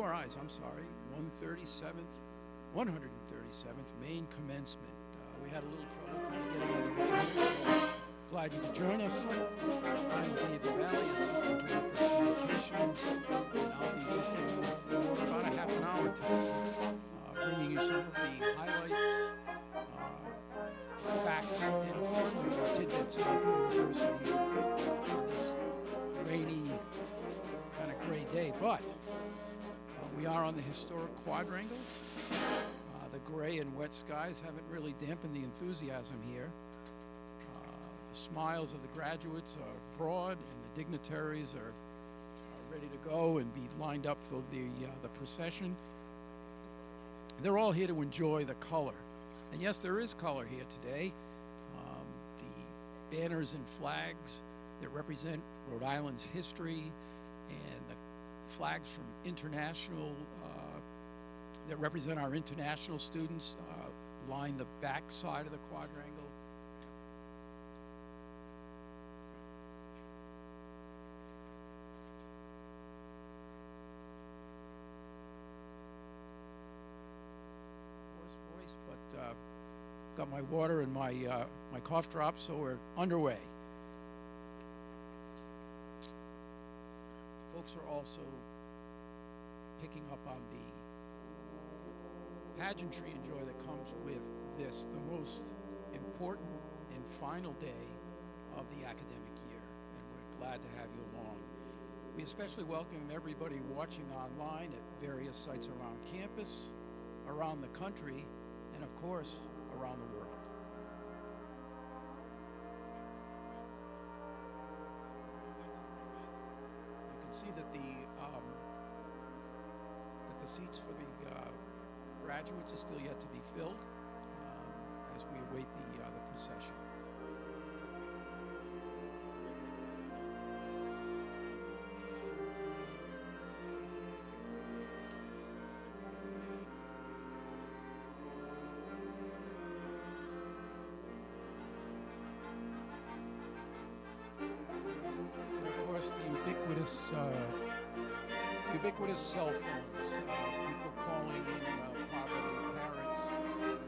URI's, I'm sorry, 137th Main Commencement. We had a little trouble kind of getting underway here, so glad you could join us. I'm David Valley, Assistant Director of Communications, and I'll be with you for about a half an hour today, bringing you some of the highlights, facts, and fun tidbits about the university on this rainy, kind of gray day. But we are on the historic quadrangle. The gray and wet skies haven't really dampened the enthusiasm here. The smiles of the graduates are broad, and the dignitaries are ready to go and be lined up for the procession. They're all here to enjoy the color. And yes, there is color here today. The banners and flags that represent Rhode Island's history, and the flags from international that represent our international students line the back side of the quadrangle. Hoarse voice, but got my water and my my cough drops, so we're underway. Folks are also picking up on the pageantry and joy that comes with this, the most important and final day of the academic year, and we're glad to have you along. We especially welcome everybody watching online at various sites around campus, around the country, and of course, around the world. You can see that the seats for the graduates are still yet to be filled as we await the procession. And of course, the ubiquitous cell phones. People calling in, probably parents,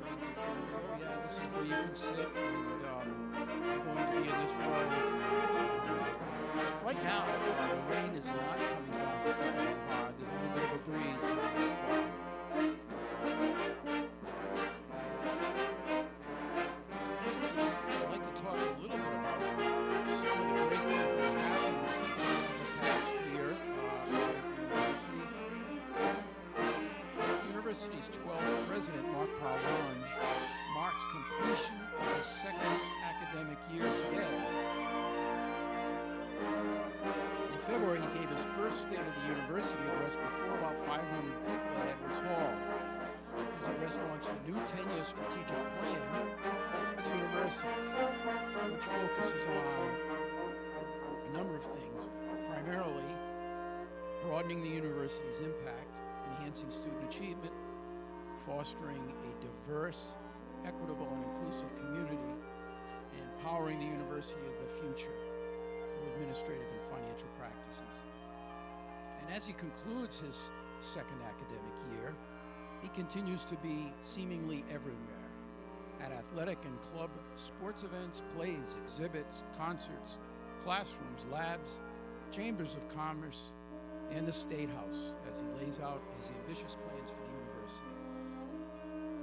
friends and family. Oh yeah, this is where you can sit, and I'm going to be in this room. Right now, the rain is not coming down particularly hard. There's a little bit of a breeze. I'd like to talk a little bit about some of the great things that have happened over the past year at the university's 12th president, Marc Parlange, marks completion of his second academic year today. In February, he gave his first State of the University address before about 500 people at Edwards Hall. His address launched a new 10-year strategic plan for the university, which focuses on a number of things, primarily broadening the university's impact, enhancing student achievement, fostering a diverse, equitable, and inclusive community, and empowering the university of the future through administrative and financial practices. And as he concludes his second academic year, he continues to be seemingly everywhere, at athletic and club sports events, plays, exhibits, concerts, classrooms, labs, chambers of commerce, and the State House as he lays out his ambitious plans for the university.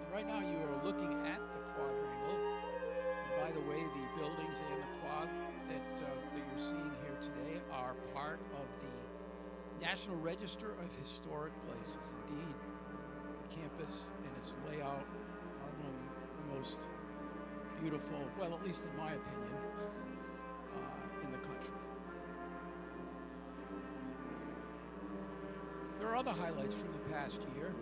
And right now you are looking at the quadrangle. And by the way, the buildings and the quad that you're seeing here today are part of the National Register of Historic Places. Indeed, the campus and its layout are among the most beautiful, well, at least in my opinion, in the country. There are other highlights from the past year.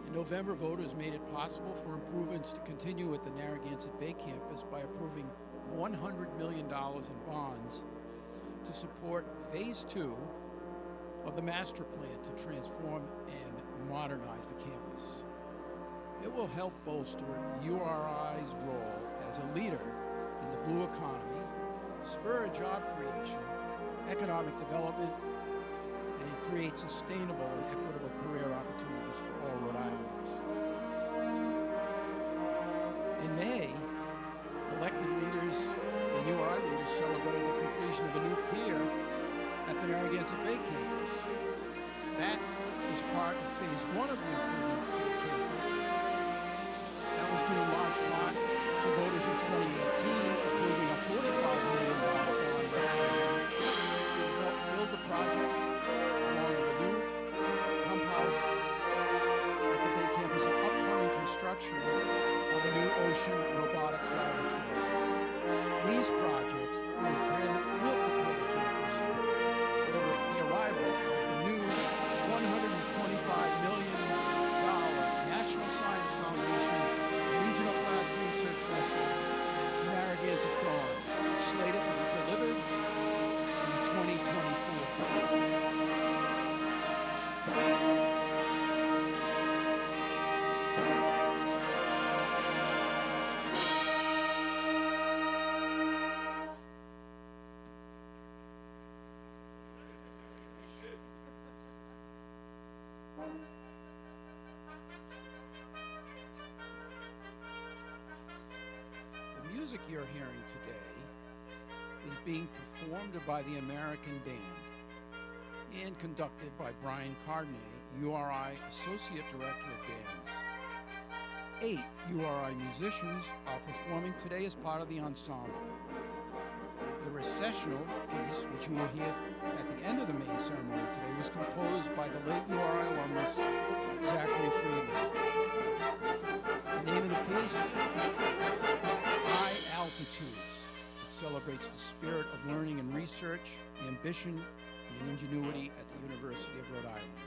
In November, voters made it possible for improvements to continue at the Narragansett Bay campus by approving $100 million in bonds to support Phase 2 of the master plan to transform and modernize the campus. It will help bolster URI's role as a leader in the blue economy, spur job creation, economic development, and create sustainable and equitable career opportunities for all Rhode Islanders. In May, elected leaders and URI leaders celebrated the completion of a new pier at the Narragansett Bay campus. That is part of phase one of the improvements to the campus. That was due in large part to voters in 2018 approving a $45 million bond to help build the project along with a new pump house at the Bay campus and upcoming construction of a new ocean robotics laboratory. These projects will prepare the campus for the arrival of the new $125 million National Science Foundation Regional Class Research Vessel Narragansett Dawn, slated to be delivered in 2024. The music you're hearing today is being performed by the American Band and conducted by Brian Cardinay, URI Associate Director of Bands. 8 URI musicians are performing today as part of the ensemble. The recessional piece, which you will hear at the end of the main ceremony today, was composed by the late URI alumnus, Zachary Friedman. The name of the piece, High Altitudes. It celebrates the spirit of learning and research, ambition, and ingenuity at the University of Rhode Island.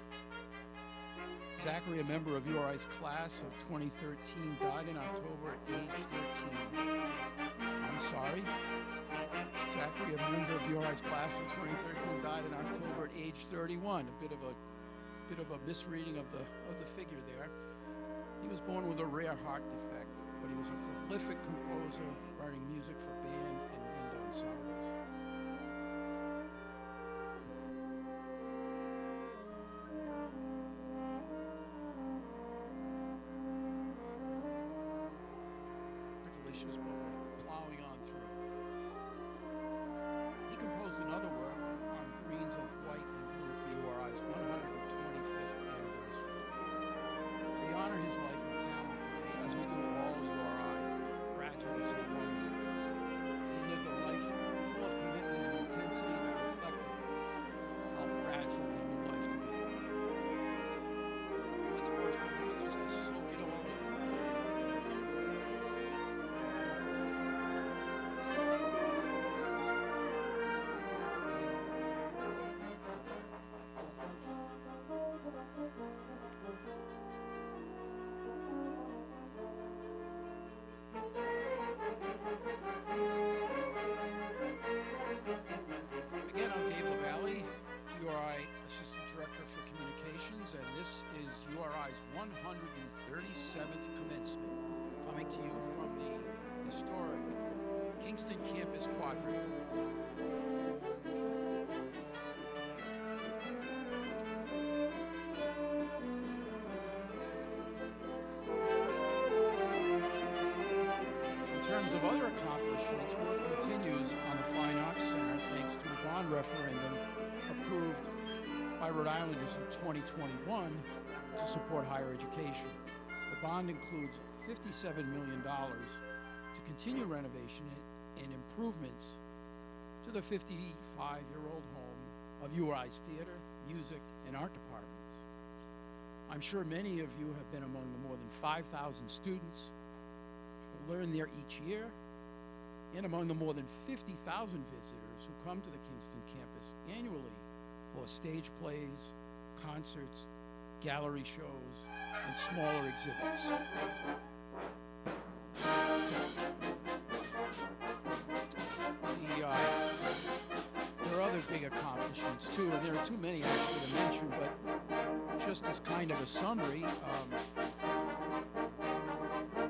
Zachary, a member of URI's class of 2013, died in October at age 13. I'm sorry. Zachary, a member of URI's class of 2013, died in October at age 31. A bit of a misreading of the figure there. He was born with a rare heart defect, but he was a prolific composer, writing music for band and wind ensembles. Delicious, but we're plowing on through. He composed another work on greens of white and blue for URI's 125th anniversary. We honor his life and talent today, as we do all URI graduates and alumni. He lived a life full of commitment and intensity that reflected how fragile he knew life to be. Let's pause for a minute just to soak it all in. Again, I'm Dave LaValle, URI Assistant Director for Communications, and this is URI's 137th commencement, coming to you from the historic Kingston Campus quadrangle. In terms of other accomplishments, work continues on the Fine Arts Center thanks to a bond referendum approved by Rhode Islanders in 2021 to support higher education. The bond includes $57 million to continue renovation and improvements to the 55-year-old home of URI's theater, music, and art departments. I'm sure many of you have been among the more than 5,000 students who learn there each year, and among the more than 50,000 visitors who come to the Kingston campus annually for stage plays, concerts, gallery shows, and smaller exhibits. There are other big accomplishments too, and there are too many actually to mention, but just as kind of a summary,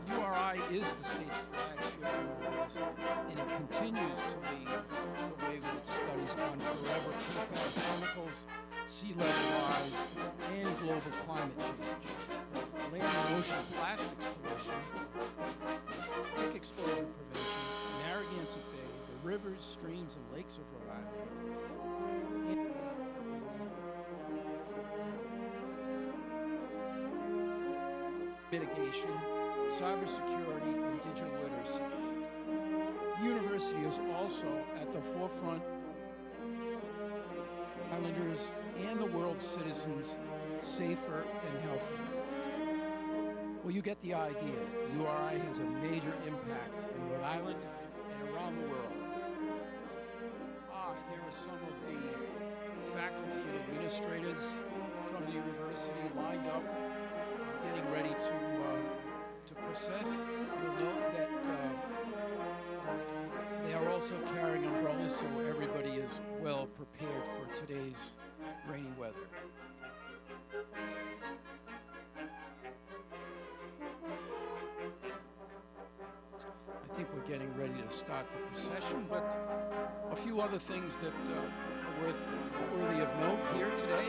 URI is the state's flagship university. class, and it continues to lead the way with its studies on forever PFAS chemicals, sea level rise, and global climate change. Land and ocean plastics pollution, tick exposure prevention, Narragansett Bay, the rivers, streams, and lakes of Rhode Island, mitigation, cybersecurity, and digital literacy. The university is also at the forefront of Islanders and the world's citizens safer and healthier. Well, you get the idea. URI has a major impact in Rhode Island and around the world. Here are some of the faculty and administrators from the university lined up, getting ready to process. You'll note that they are also carrying umbrellas, so everybody is well prepared for today's rainy weather. I think we're getting ready to start the procession, but a few other things that are worthy of note here today.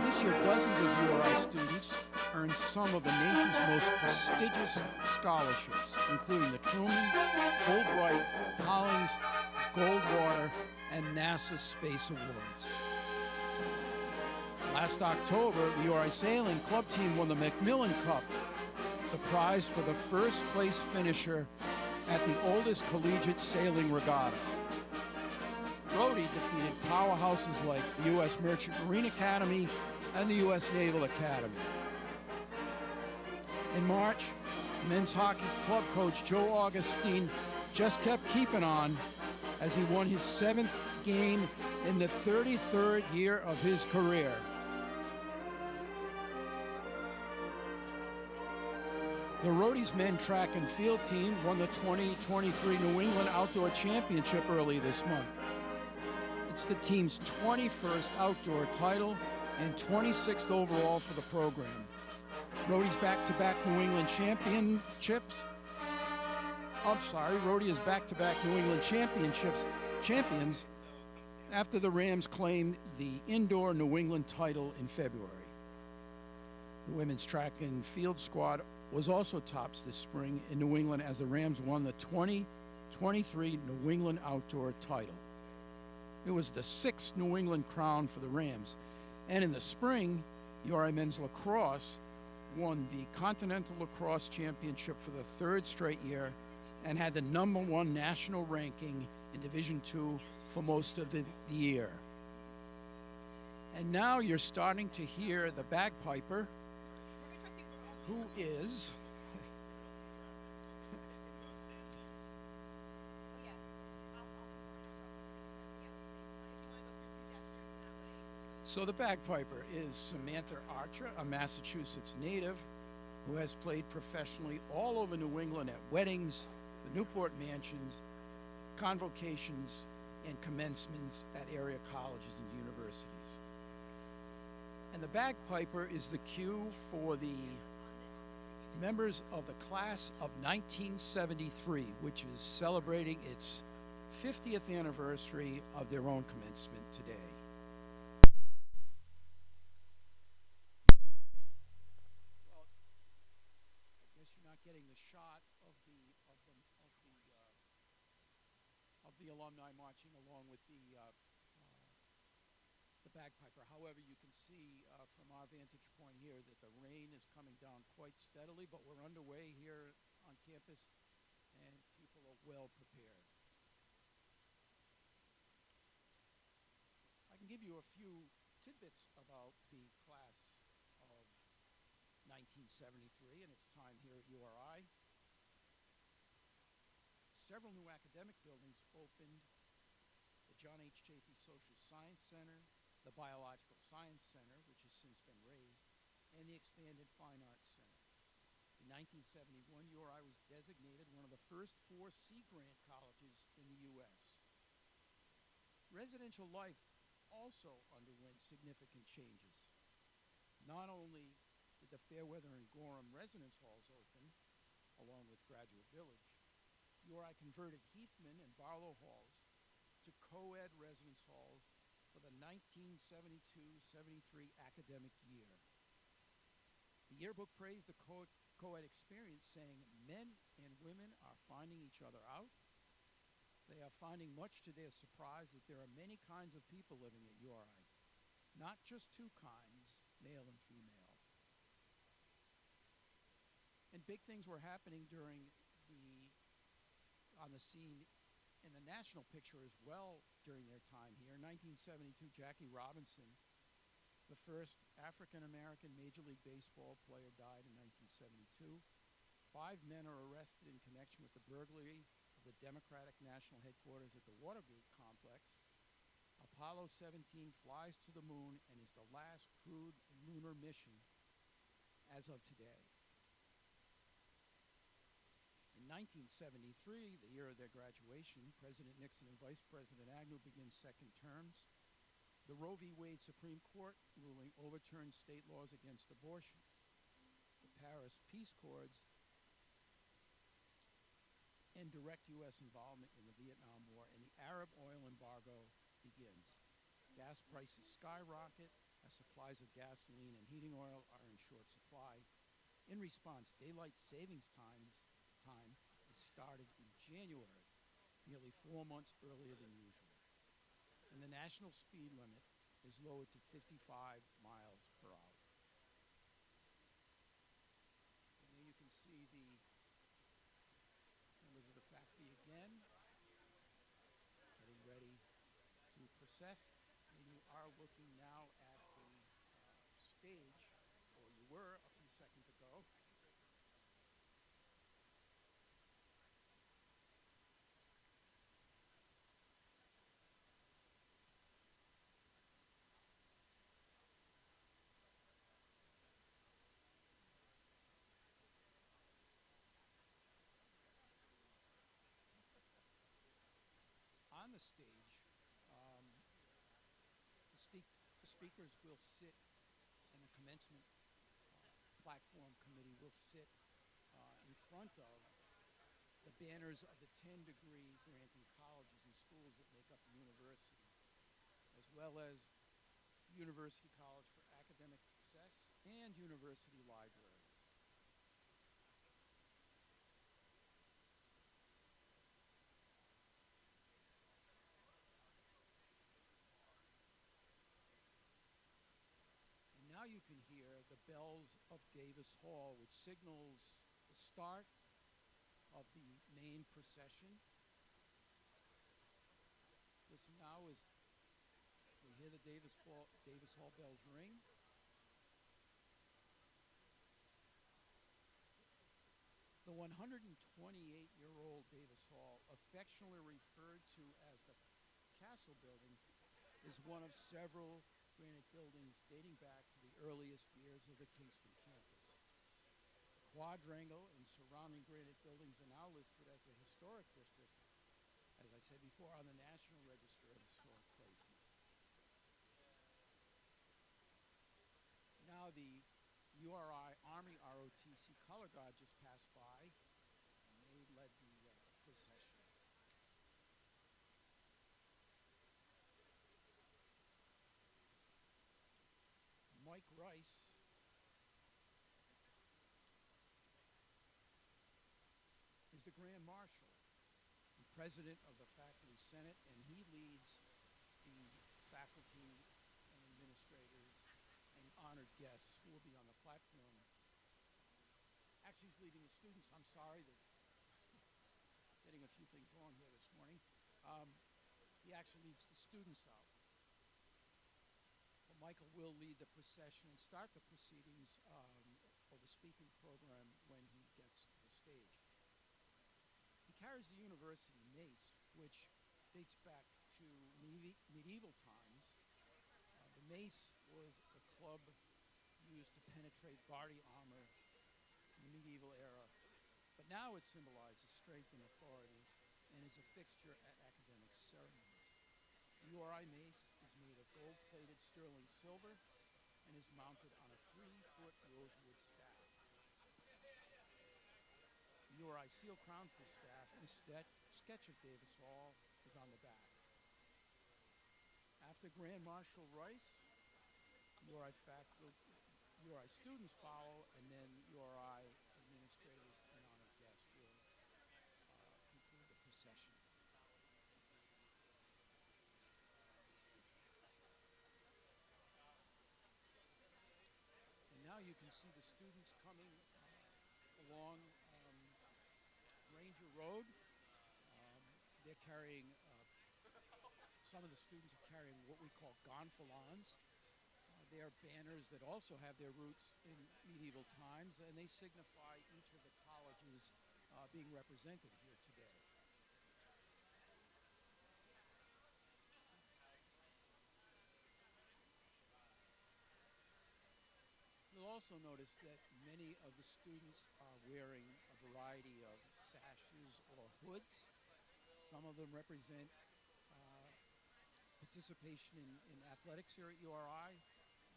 This year, dozens of URI students earned some of the nation's most prestigious scholarships, including the Truman, Fulbright, Hollings, Goldwater, and NASA Space Awards. Last October, the URI Sailing Club team won the Macmillan Cup, the prize for the first place finisher at the oldest collegiate sailing regatta. Rhodey defeated powerhouses like the U.S. Merchant Marine Academy and the U.S. Naval Academy. In March, men's hockey club coach Joe Augustine just kept keeping on as he won his 7th game in the 33rd year of his career. The Rhodey's men track and field team won the 2023 New England Outdoor Championship early this month. It's the team's 21st outdoor title and 26th overall for the program. Rhodey's back-to-back New England championships. Rhodey is back-to-back New England champions after the Rams claimed the indoor New England title in February. The women's track and field squad was also tops this spring in New England as the Rams won the 2023 New England Outdoor title. It was the 6th New England crown for the Rams. And in the spring, URI men's lacrosse won the Continental Lacrosse Championship for the 3rd straight year and had the #1 national ranking in Division II for most of the year. And now you're starting to hear the bagpiper, who is So the bagpiper is Samantha Archer, a Massachusetts native who has played professionally all over New England at weddings, the Newport mansions, convocations, and commencements at area colleges and universities. And the bagpiper is the cue for the members of the class of 1973, which is celebrating its 50th anniversary of their own commencement today. Well, I guess you're not getting the shot of the alumni marching along with the bagpiper. However, you can see from our vantage point here that the rain is coming down quite steadily, but we're underway here on campus and people are well prepared. I can give you a few tidbits about the class of 1973 and its time here at URI. Several new academic buildings opened: the John H. Chafee Social Science Center, the Biological Science Center, which has since been raised, and the expanded Fine Arts Center. In 1971, URI was designated one of the first 4 Sea Grant colleges in the U.S. Residential life also underwent significant changes. Not only did the Fairweather and Gorham residence halls open, along with Graduate Village, URI converted Heathman and Barlow halls to co-ed residence halls for the 1972-73 academic year. The yearbook praised the co-ed experience, saying men and women are finding each other out. They are finding, much to their surprise, that there are many kinds of people living at URI, not just two kinds, male and female. And big things were happening on the scene in the national picture as well during their time here. In 1972, Jackie Robinson, the first African-American Major League Baseball player, died in 1972. 5 men are arrested in connection with the burglary of the Democratic National Headquarters at the Watergate complex. Apollo 17 flies to the moon and is the last crewed lunar mission as of today. In 1973, the year of their graduation, President Nixon and Vice President Agnew begin second terms. The Roe v. Wade Supreme Court ruling overturned state laws against abortion. The Paris Peace Accords end direct U.S. involvement in the Vietnam War, and the Arab oil embargo begins. Gas prices skyrocket as supplies of gasoline and heating oil are in short supply. In response, daylight savings time is started in January, nearly 4 months earlier than usual. And the national speed limit is lowered to 55 miles per hour. And there you can see the members of the faculty again, getting ready to process. And you are looking now at the stage, or you were a few seconds ago. On the stage, the speakers will sit, and the commencement platform committee will sit in front of the banners of the 10-degree granting colleges and schools that make up the university, as well as University College for Academic Success and university libraries. And now you can hear the bells of Davis Hall, which signals the start of the main procession. Listen now as we hear the Davis Hall bells ring. The 128-year-old Davis Hall, affectionately referred to as the Castle Building, is one of several granite buildings dating back to the earliest years of the Kingston Campus. The quadrangle and surrounding granite buildings are now listed as a historic district, as I said before, on the National Register of Historic Places. Now the URI Army ROTC color guard just passed by, and they led the procession. Mike Rice is the Grand Marshal and President of the Faculty Senate, and he leads the faculty and administrators and honored guests who will be on the platform. Actually, he's leading the students. I'm sorry that getting a few things wrong here this morning. He actually leads the students out. But Michael will lead the procession and start the proceedings or the speaking program when he gets to the stage. He carries the university mace, which dates back to medieval times. The mace was a club used to penetrate body armor in the medieval era, but now it symbolizes strength and authority and is a fixture at academic ceremonies. The URI mace is made of gold-plated sterling silver and is mounted on a 3-foot rosewood staff. The URI Seal Crownsville staff, and a sketch of Davis Hall is on the back. After Grand Marshal Rice, URI students follow, and then URI administrators and honored guests will conclude the procession. And now you can see the students coming along Ranger Road. They're carrying, some of the students are carrying what we call gonfalons. They are banners that also have their roots in medieval times, and they signify each of the colleges being represented here today. You'll also notice that many of the students are wearing a variety of sashes or hoods. Some of them represent participation in athletics here at URI.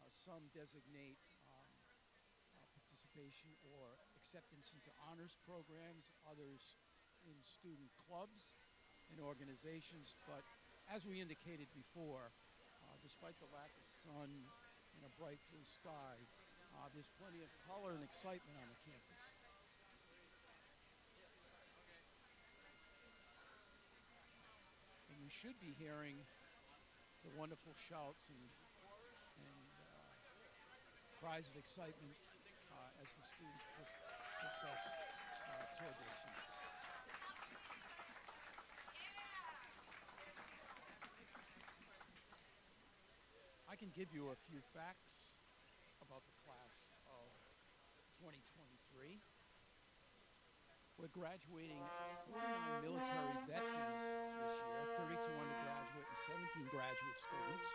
Some designate participation or acceptance into honors programs, others in student clubs and organizations. But as we indicated before, despite the lack of sun and a bright blue sky, there's plenty of color and excitement on the campus. And you should be hearing the wonderful shouts and cries of excitement as the students process toward their seats. I can give you a few facts about the class of 2023. We're graduating 49 military veterans this year, 32 undergraduate and 17 graduate students.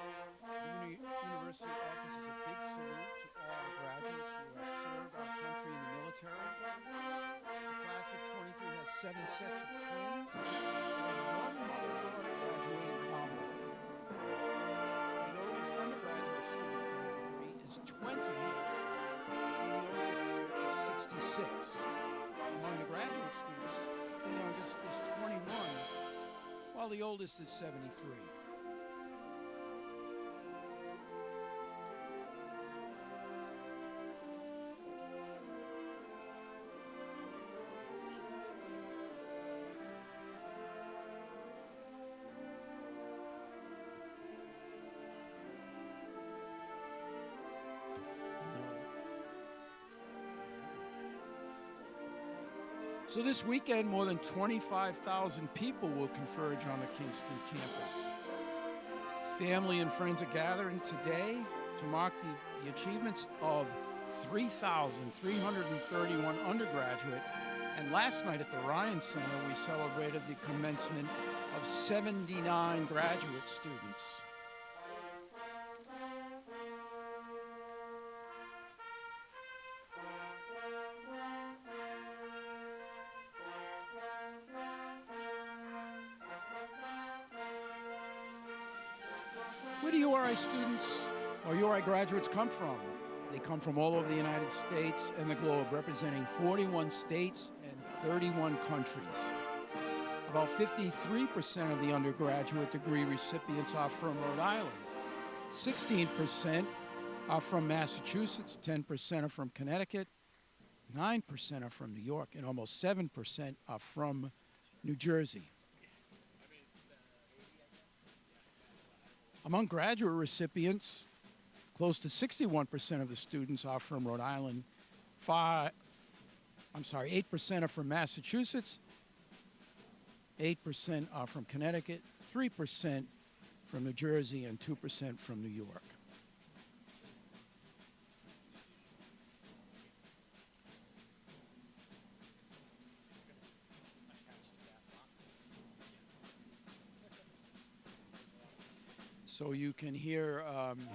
The university offers a big salute to all our graduates who have served our country in the military. The class of 23 has 7 sets of twins, and one mother-daughter graduating combo. The oldest undergraduate student in the degree is 20, and the oldest is 66. Among the graduate students, the youngest is 21, while the oldest is 73. So this weekend, more than 25,000 people will converge on the Kingston campus. Family and friends are gathering today to mark the achievements of 3,331 undergraduate. And last night at the Ryan Center, we celebrated the commencement of 79 graduate students. Where do URI students or URI graduates come from? They come from all over the United States and the globe, representing 41 states and 31 countries. About 53% of the undergraduate degree recipients are from Rhode Island. 16% are from Massachusetts, 10% are from Connecticut, 9% are from New York, and almost 7% are from New Jersey. Among graduate recipients, close to 61% of the students are from Rhode Island. 8% are from Massachusetts, 8% are from Connecticut, 3% from New Jersey, and 2% from New York. So you can hear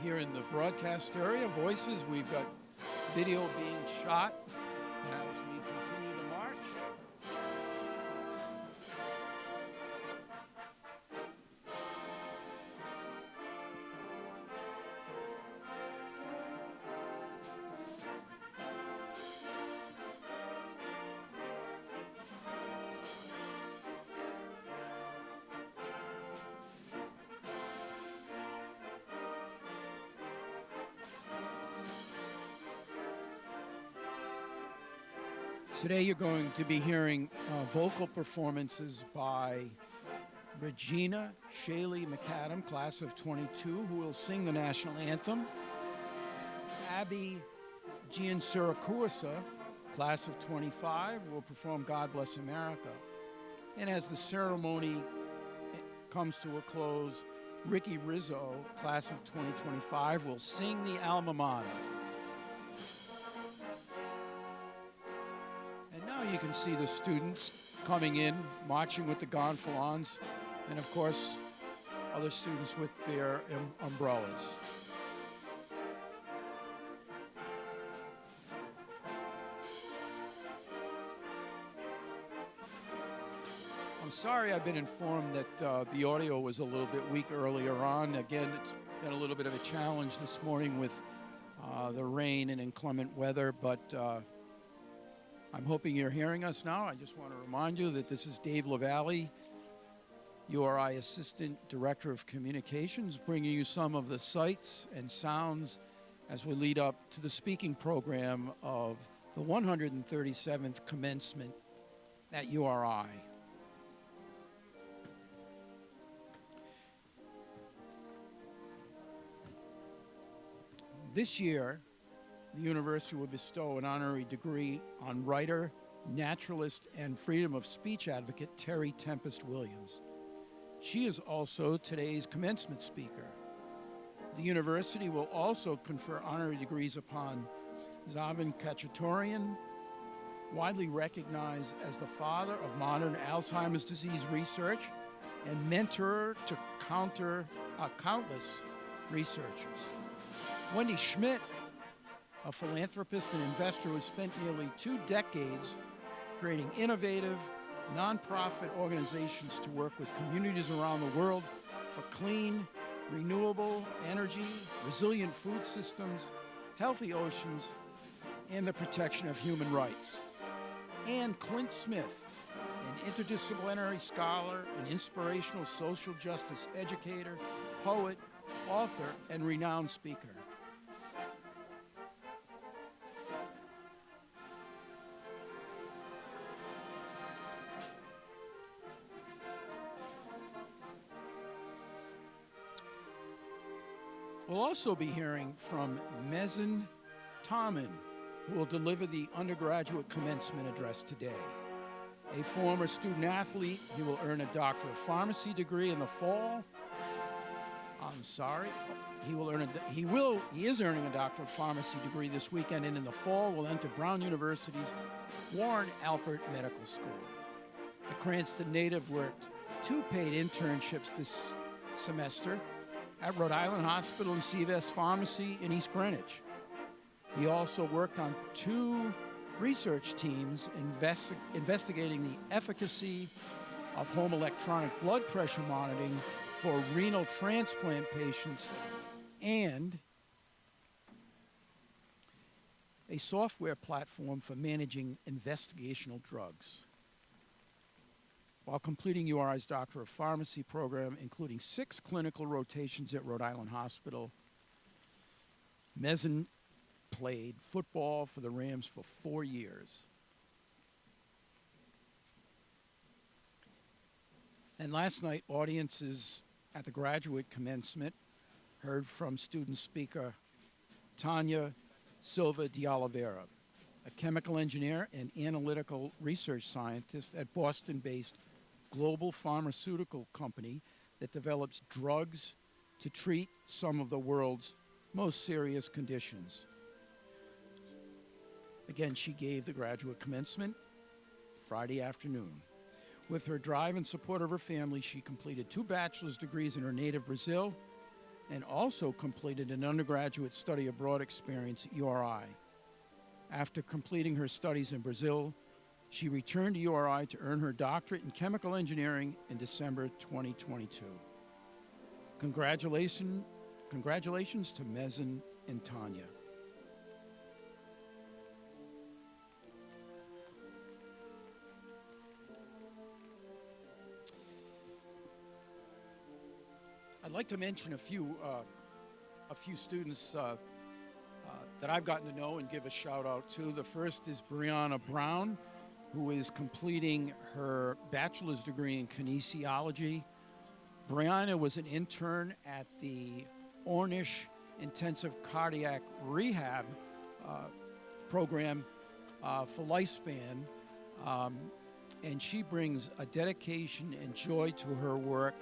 here in the broadcast area voices. We've got video being shot as we continue to march. Today you're going to be hearing vocal performances by Regina Shaley McAdam, class of 22, who will sing the national anthem. Abby Giansurakuasa, class of 25, will perform God Bless America. And as the ceremony comes to a close, Ricky Rizzo, class of 2025, will sing the alma mater. And now you can see the students coming in, marching with the gonfalons, and of course, other students with their umbrellas. I'm sorry I've been informed that the audio was a little bit weak earlier on. Again, it's been a little bit of a challenge this morning with the rain and inclement weather, but I'm hoping you're hearing us now. I just want to remind you that this is Dave LaValle, URI Assistant Director of Communications, bringing you some of the sights and sounds as we lead up to the speaking program of the 137th commencement at URI. This year, the university will bestow an honorary degree on writer, naturalist, and freedom of speech advocate Terry Tempest Williams. She is also today's commencement speaker. The university will also confer honorary degrees upon Zaven Kachaturian, widely recognized as the father of modern Alzheimer's disease research and mentor to countless researchers. Wendy Schmidt, a philanthropist and investor who spent nearly 2 decades creating innovative, nonprofit organizations to work with communities around the world for clean, renewable energy, resilient food systems, healthy oceans, and the protection of human rights. And Clint Smith, an interdisciplinary scholar, an inspirational social justice educator, poet, author, and renowned speaker. We'll also be hearing from Mezin Taman, who will deliver the undergraduate commencement address today. A former student athlete, he will earn a Doctor of Pharmacy degree in the fall. He is earning a Doctor of Pharmacy degree this weekend, and in the fall will enter Brown University's Warren Alpert Medical School. The Cranston native worked 2 paid internships this semester at Rhode Island Hospital and CVS Pharmacy in East Greenwich. He also worked on 2 research teams investigating the efficacy of home electronic blood pressure monitoring for renal transplant patients and a software platform for managing investigational drugs. While completing URI's Doctor of Pharmacy program, including 6 clinical rotations at Rhode Island Hospital, Mezin played football for the Rams for 4 years. And last night, audiences at the graduate commencement heard from student speaker Tanya Silva de Oliveira, a chemical engineer and analytical research scientist at Boston-based global pharmaceutical company that develops drugs to treat some of the world's most serious conditions. Again, she gave the graduate commencement Friday afternoon. With her drive and support of her family, she completed 2 bachelor's degrees in her native Brazil and also completed an undergraduate study abroad experience at URI. After completing her studies in Brazil, she returned to URI to earn her doctorate in chemical engineering in December 2022. Congratulations to Mezin and Tanya. I'd like to mention a few students that I've gotten to know and give a shout out to. The first is Brianna Brown, who is completing her bachelor's degree in kinesiology. Brianna was an intern at the Ornish Intensive Cardiac Rehab program for Lifespan, and she brings a dedication and joy to her work.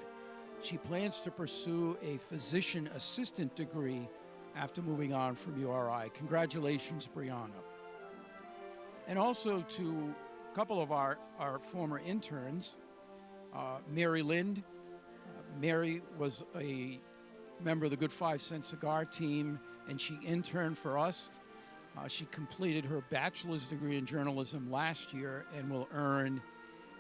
She plans to pursue a physician assistant degree after moving on from URI. Congratulations, Brianna. And also to a couple of our former interns, Mary Lind. Mary was a member of the Good 5 Cent Cigar team, and she interned for us. She completed her bachelor's degree in journalism last year and will earn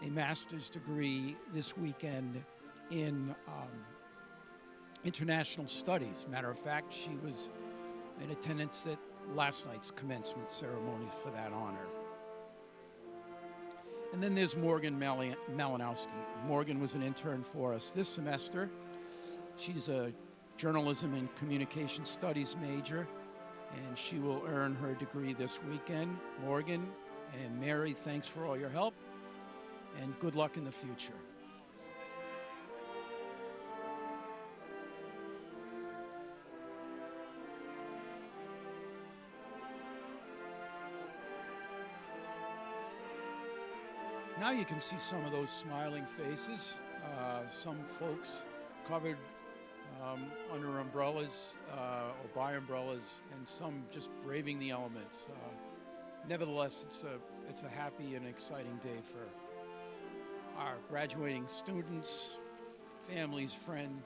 a master's degree this weekend in international studies. Matter of fact, she was in attendance at last night's commencement ceremony for that honor. And then there's Morgan Malinowski. Morgan was an intern for us this semester. She's a journalism and communication studies major, and she will earn her degree this weekend. Morgan and Mary, thanks for all your help, and good luck in the future. Now you can see some of those smiling faces. Some folks covered under umbrellas or by umbrellas, and some just braving the elements. Nevertheless, it's a happy and exciting day for our graduating students, families, friends,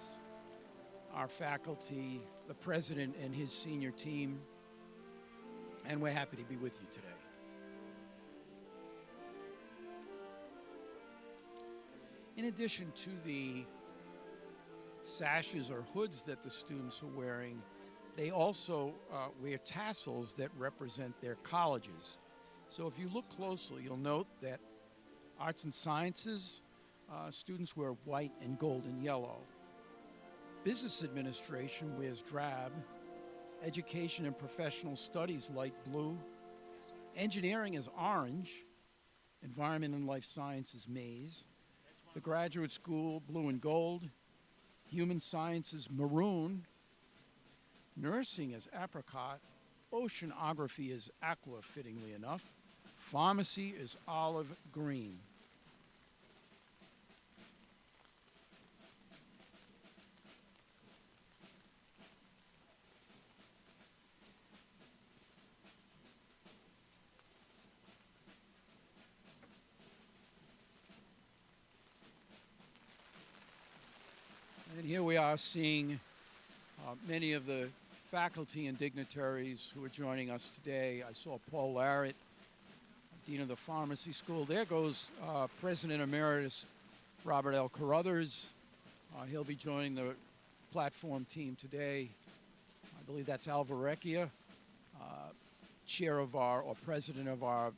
our faculty, the president and his senior team, and we're happy to be with you today. In addition to the sashes or hoods that the students are wearing, they also wear tassels that represent their colleges. So if you look closely, you'll note that arts and sciences students wear white and gold and yellow. Business administration wears drab. Education and professional studies light blue. Engineering is orange. Environment and life sciences maize. The graduate school, blue and gold. Human sciences, maroon. Nursing is apricot. Oceanography is aqua, fittingly enough. Pharmacy is olive green. And here we are seeing many of the faculty and dignitaries who are joining us today. I saw Paul Larrett, Dean of the Pharmacy School. There goes President Emeritus Robert L. Carruthers. He'll be joining the platform team today. I believe that's Al Varecchia, chair of our, or president of our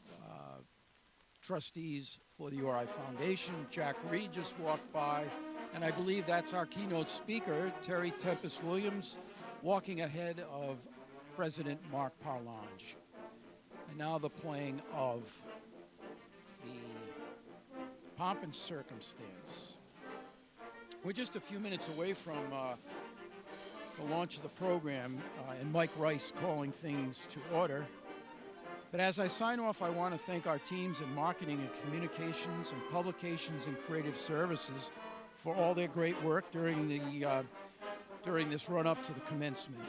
trustees for the URI Foundation. Jack Reed just walked by. And I believe that's our keynote speaker, Terry Tempest Williams, walking ahead of President Marc Parlange. And now the playing of the pomp and circumstance. We're just a few minutes away from the launch of the program and Mike Rice calling things to order. But as I sign off, I want to thank our teams in marketing and communications and publications and creative services for all their great work during this run-up to the commencement.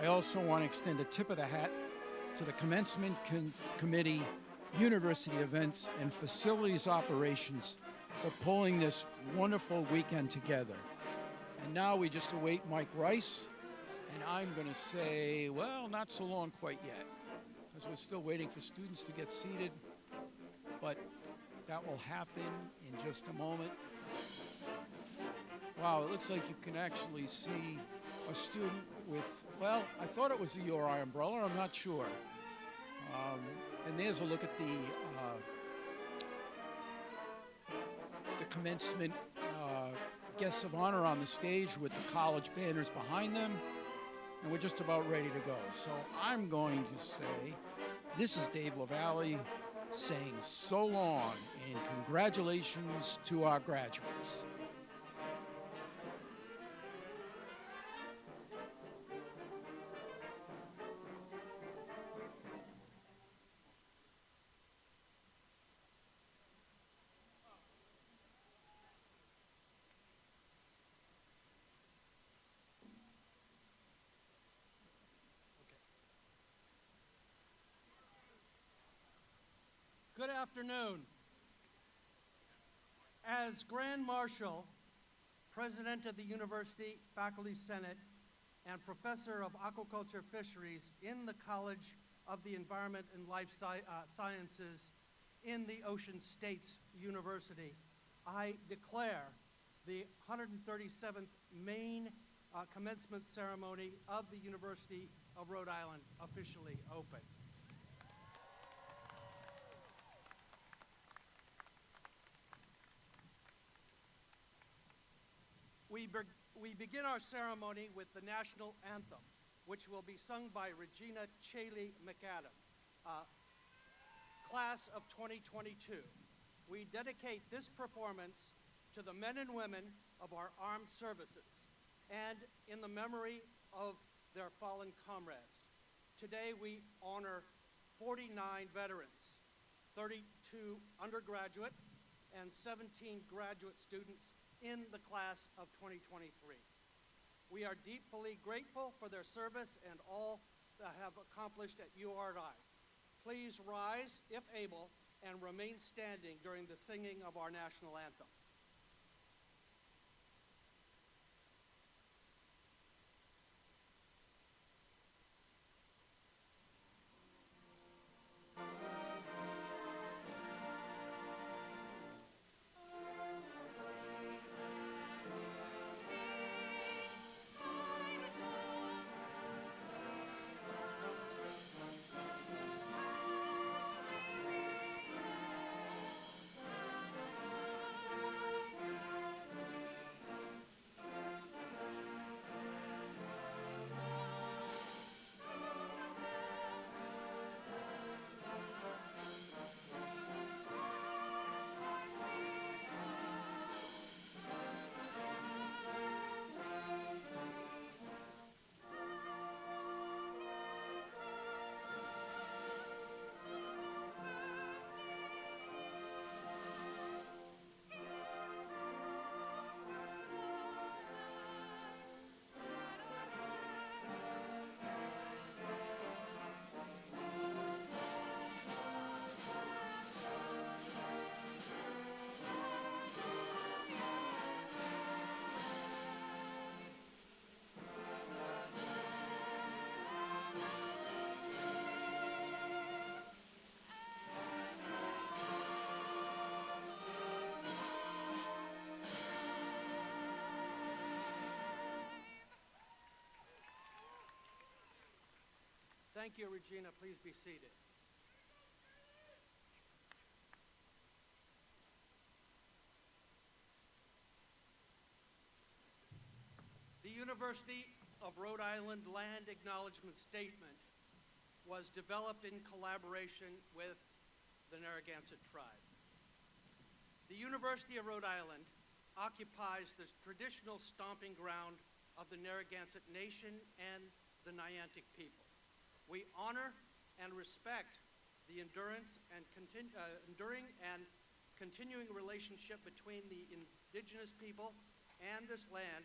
I also want to extend a tip of the hat to the commencement committee, university events, and facilities operations for pulling this wonderful weekend together. And now we just await Mike Rice, and I'm going to say, well, not so long quite yet, because we're still waiting for students to get seated, but that will happen in just a moment. Wow, it looks like you can actually see a student with, well, I thought it was a URI umbrella, I'm not sure. And there's a look at the commencement guests of honor on the stage with the college banners behind them. and we're just about ready to go. So I'm going to say, this is Dave LaValle saying so long and congratulations to our graduates. Good afternoon. As Grand Marshal, President of the University Faculty Senate, and Professor of Aquaculture Fisheries in the College of the Environment and Life Sciences in the Ocean States University, I declare the 137th Main Commencement Ceremony of the University of Rhode Island officially open. We begin our ceremony with the national anthem, which will be sung by Regina Chaley McAdam, class of 2022. We dedicate this performance to the men and women of our armed services and in the memory of their fallen comrades. Today we honor 49 veterans, 32 undergraduate and 17 graduate students in the class of 2023. We are deeply grateful for their service and all that have accomplished at URI. Please rise, if able, and remain standing during the singing of our national anthem. Thank you, Regina. Please be seated. The University of Rhode Island Land Acknowledgement Statement was developed in collaboration with the Narragansett tribe. The University of Rhode Island occupies the traditional stomping ground of the Narragansett Nation and the Niantic people. We honor and respect the enduring and continuing relationship between the indigenous people and this land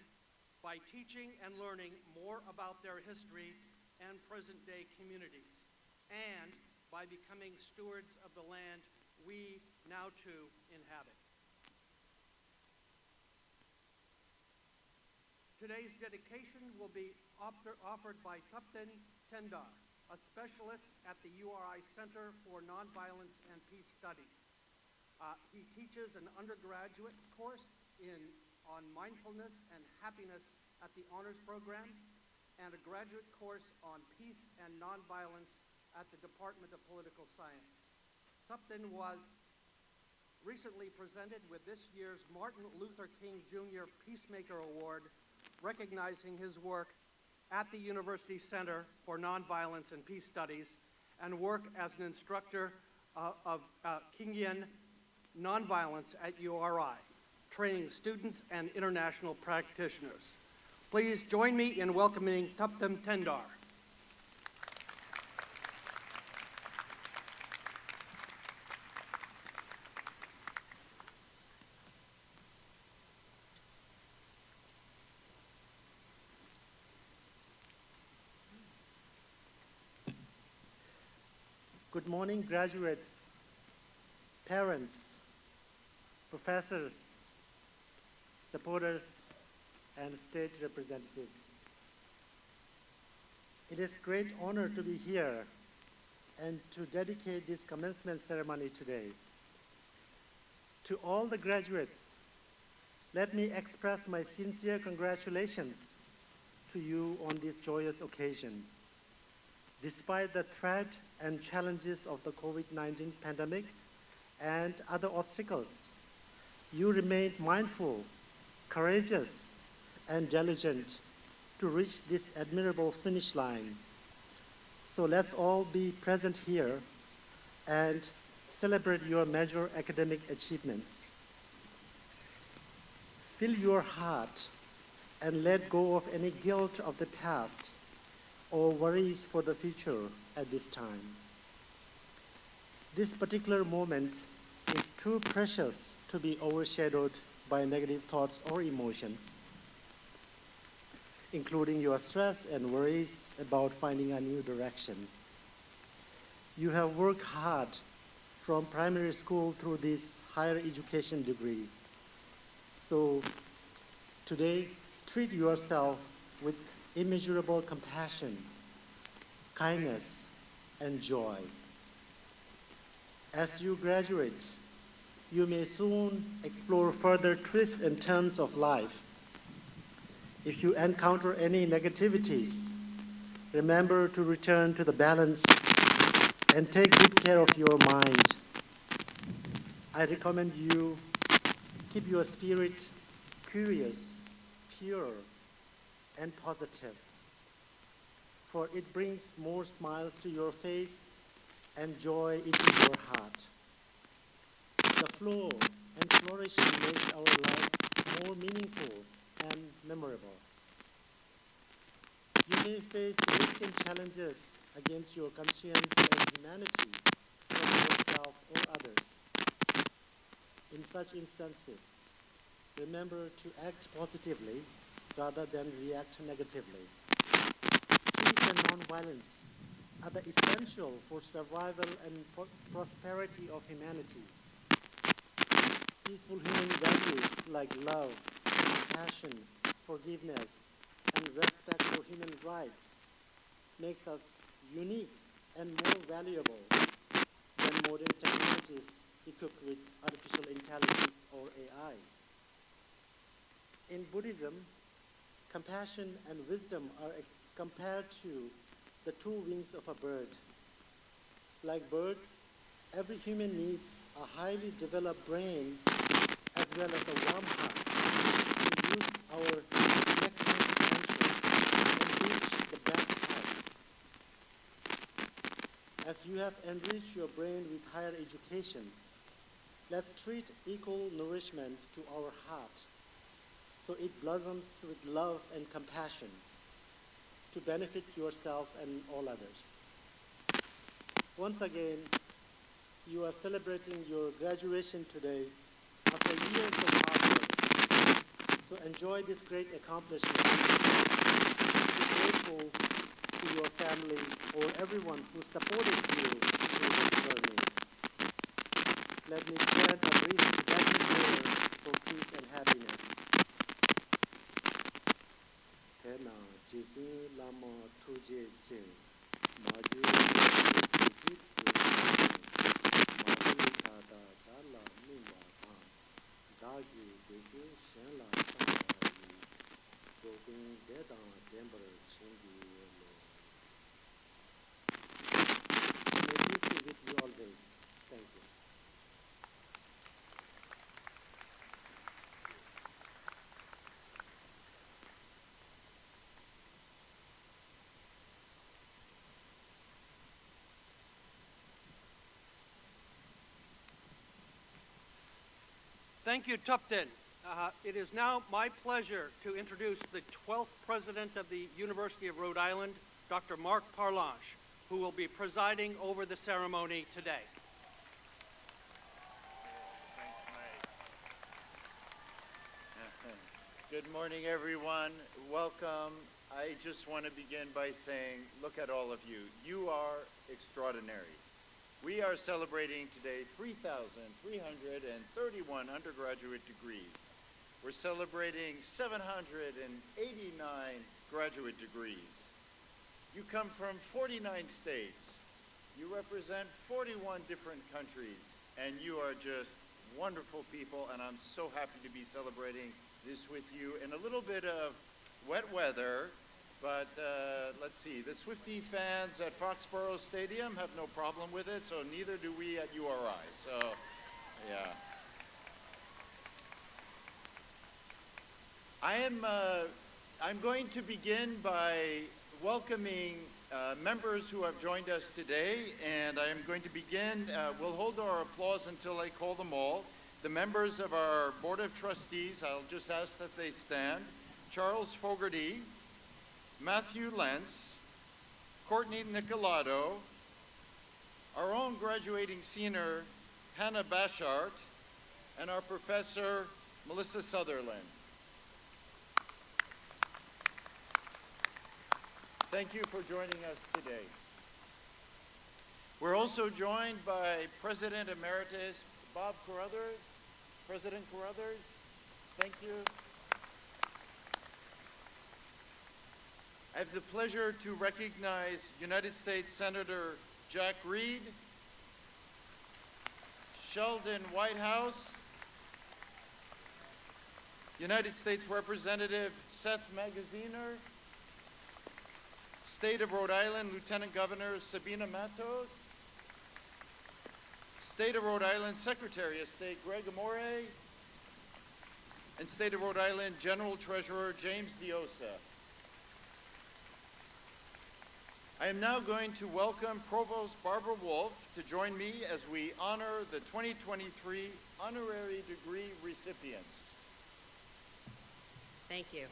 by teaching and learning more about their history and present-day communities, and by becoming stewards of the land we now too inhabit. Today's dedication will be offered by Tupten Tendar, a specialist at the URI Center for Nonviolence and Peace Studies. He teaches an undergraduate course on mindfulness and happiness at the honors program and a graduate course on peace and nonviolence at the Department of Political Science. Tupten was recently presented with this year's Martin Luther King Jr. Peacemaker Award, recognizing his work at the University Center for Nonviolence and Peace Studies and work as an instructor of Kingian nonviolence at URI, training students and international practitioners. Please join me in welcoming Tuptem Tendar. Good morning, graduates, parents, professors, supporters, and state representatives. It is a great honor to be here and to dedicate this commencement ceremony today. To all the graduates, let me express my sincere congratulations to you on this joyous occasion. Despite the threat and challenges of the COVID-19 pandemic and other obstacles, you remained mindful, courageous, and diligent to reach this admirable finish line. So let's all be present here and celebrate your major academic achievements. Fill your heart and let go of any guilt of the past or worries for the future at this time. This particular moment is too precious to be overshadowed by negative thoughts or emotions, including your stress and worries about finding a new direction. You have worked hard from primary school through this higher education degree. So today, treat yourself with immeasurable compassion, kindness, and joy. As you graduate, you may soon explore further twists and turns of life. If you encounter any negativities, remember to return to the balance and take good care of your mind. I recommend you keep your spirit curious, pure, and positive, for it brings more smiles to your face and joy into your heart. The flow and flourishing makes our life more meaningful and memorable. You may face significant challenges against your conscience and humanity from yourself or others. In such instances, remember to act positively rather than react negatively. Peace and nonviolence are the essential for survival and prosperity of humanity. Peaceful human values like love, compassion, forgiveness, and respect for human rights makes us unique and more valuable than modern technologies equipped with artificial intelligence or AI. In Buddhism, compassion and wisdom are compared to the two wings of a bird. Like birds, every human needs a highly developed brain as well as a warm heart to use our maximum potential and reach the best heights. As you have enriched your brain with higher education, let's treat equal nourishment to our heart so it blossoms with love and compassion to benefit yourself and all others. Once again, you are celebrating your graduation today after years of hard work. So enjoy this great accomplishment. Be grateful to your family or everyone who supported you through this journey. Let me chant a brief blessing prayer for peace and happiness. Tena Jesu Lama Tuje Je Maju Tujit Mahalitada Dala Mima Tam Dagi Degu Shenla Tamari Jogin Dedan Dember Chingi Lo. May peace be with you always. Thank you. Thank you, Tupton. It is now my pleasure to introduce the 12th President of the University of Rhode Island, Dr. Marc Parlange, who will be presiding over the ceremony today. Good morning, everyone. Welcome. I just want to begin by saying, look at all of you. You are extraordinary. We are celebrating today 3,331 undergraduate degrees. We're celebrating 789 graduate degrees. You come from 49 states. You represent 41 different countries, and you are just wonderful people, and I'm so happy to be celebrating this with you in a little bit of wet weather, but let's see, the Swiftie fans at Foxborough Stadium have no problem with it, so neither do we at URI, so yeah. I'm going to begin by welcoming members who have joined us today, and I am going to begin, we'll hold our applause until I call them all. The members of our Board of Trustees, I'll just ask that they stand. Charles Fogarty, Matthew Lentz, Courtney Nicolato, our own graduating senior, Hannah Bashart, and our professor, Melissa Sutherland. Thank you for joining us today. We're also joined by President Emeritus Bob Carruthers. President Carruthers, thank you. I have the pleasure to recognize United States Senator Jack Reed, Sheldon Whitehouse, United States Representative Seth Magaziner, State of Rhode Island Lieutenant Governor Sabina Matos, State of Rhode Island Secretary of State Greg Amore, and State of Rhode Island General Treasurer James Diosa. I am now going to welcome Provost Barbara Wolf to join me as we honor the 2023 honorary degree recipients. Thank you.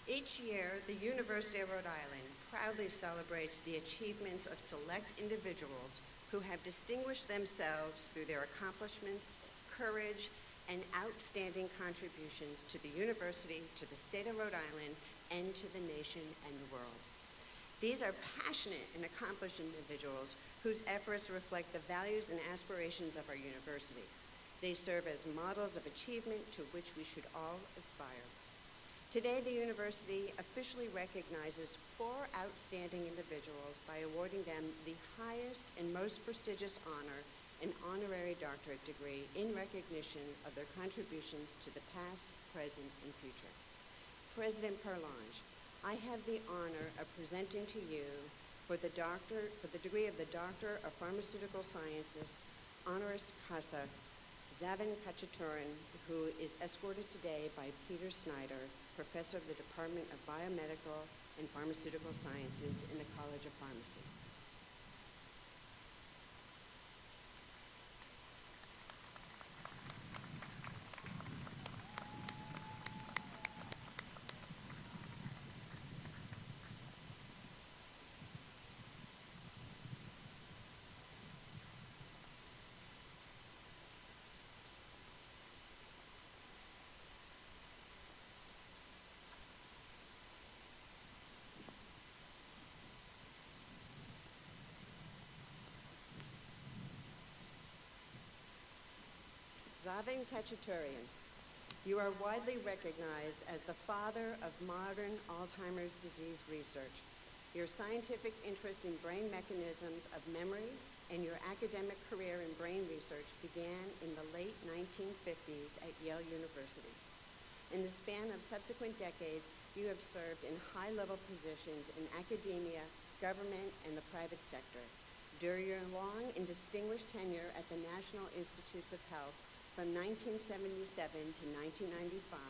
Each year, the University of Rhode Island proudly celebrates the achievements of select individuals who have distinguished themselves through their accomplishments, courage, and outstanding contributions to the university, to the state of Rhode Island, and to the nation and the world. These are passionate and accomplished individuals whose efforts reflect the values and aspirations of our university. They serve as models of achievement to which we should all aspire. Today, the university officially recognizes 4 outstanding individuals by awarding them the highest and most prestigious honor, an honorary doctorate degree, in recognition of their contributions to the past, present, and future. President Parlange, I have the honor of presenting to you for the degree of the Doctor of Pharmaceutical Sciences, honoris causa, Zavin Khachaturian, who is escorted today by Peter Snyder, Professor of the Department of Biomedical and Pharmaceutical Sciences in the College of Pharmacy. Zavin Khachaturian, you are widely recognized as the father of modern Alzheimer's disease research. Your scientific interest in brain mechanisms of memory and your academic career in brain research began in the late 1950s at Yale University. In the span of subsequent decades, you have served in high-level positions in academia, government, and the private sector. During your long and distinguished tenure at the National Institutes of Health, from 1977 to 1995,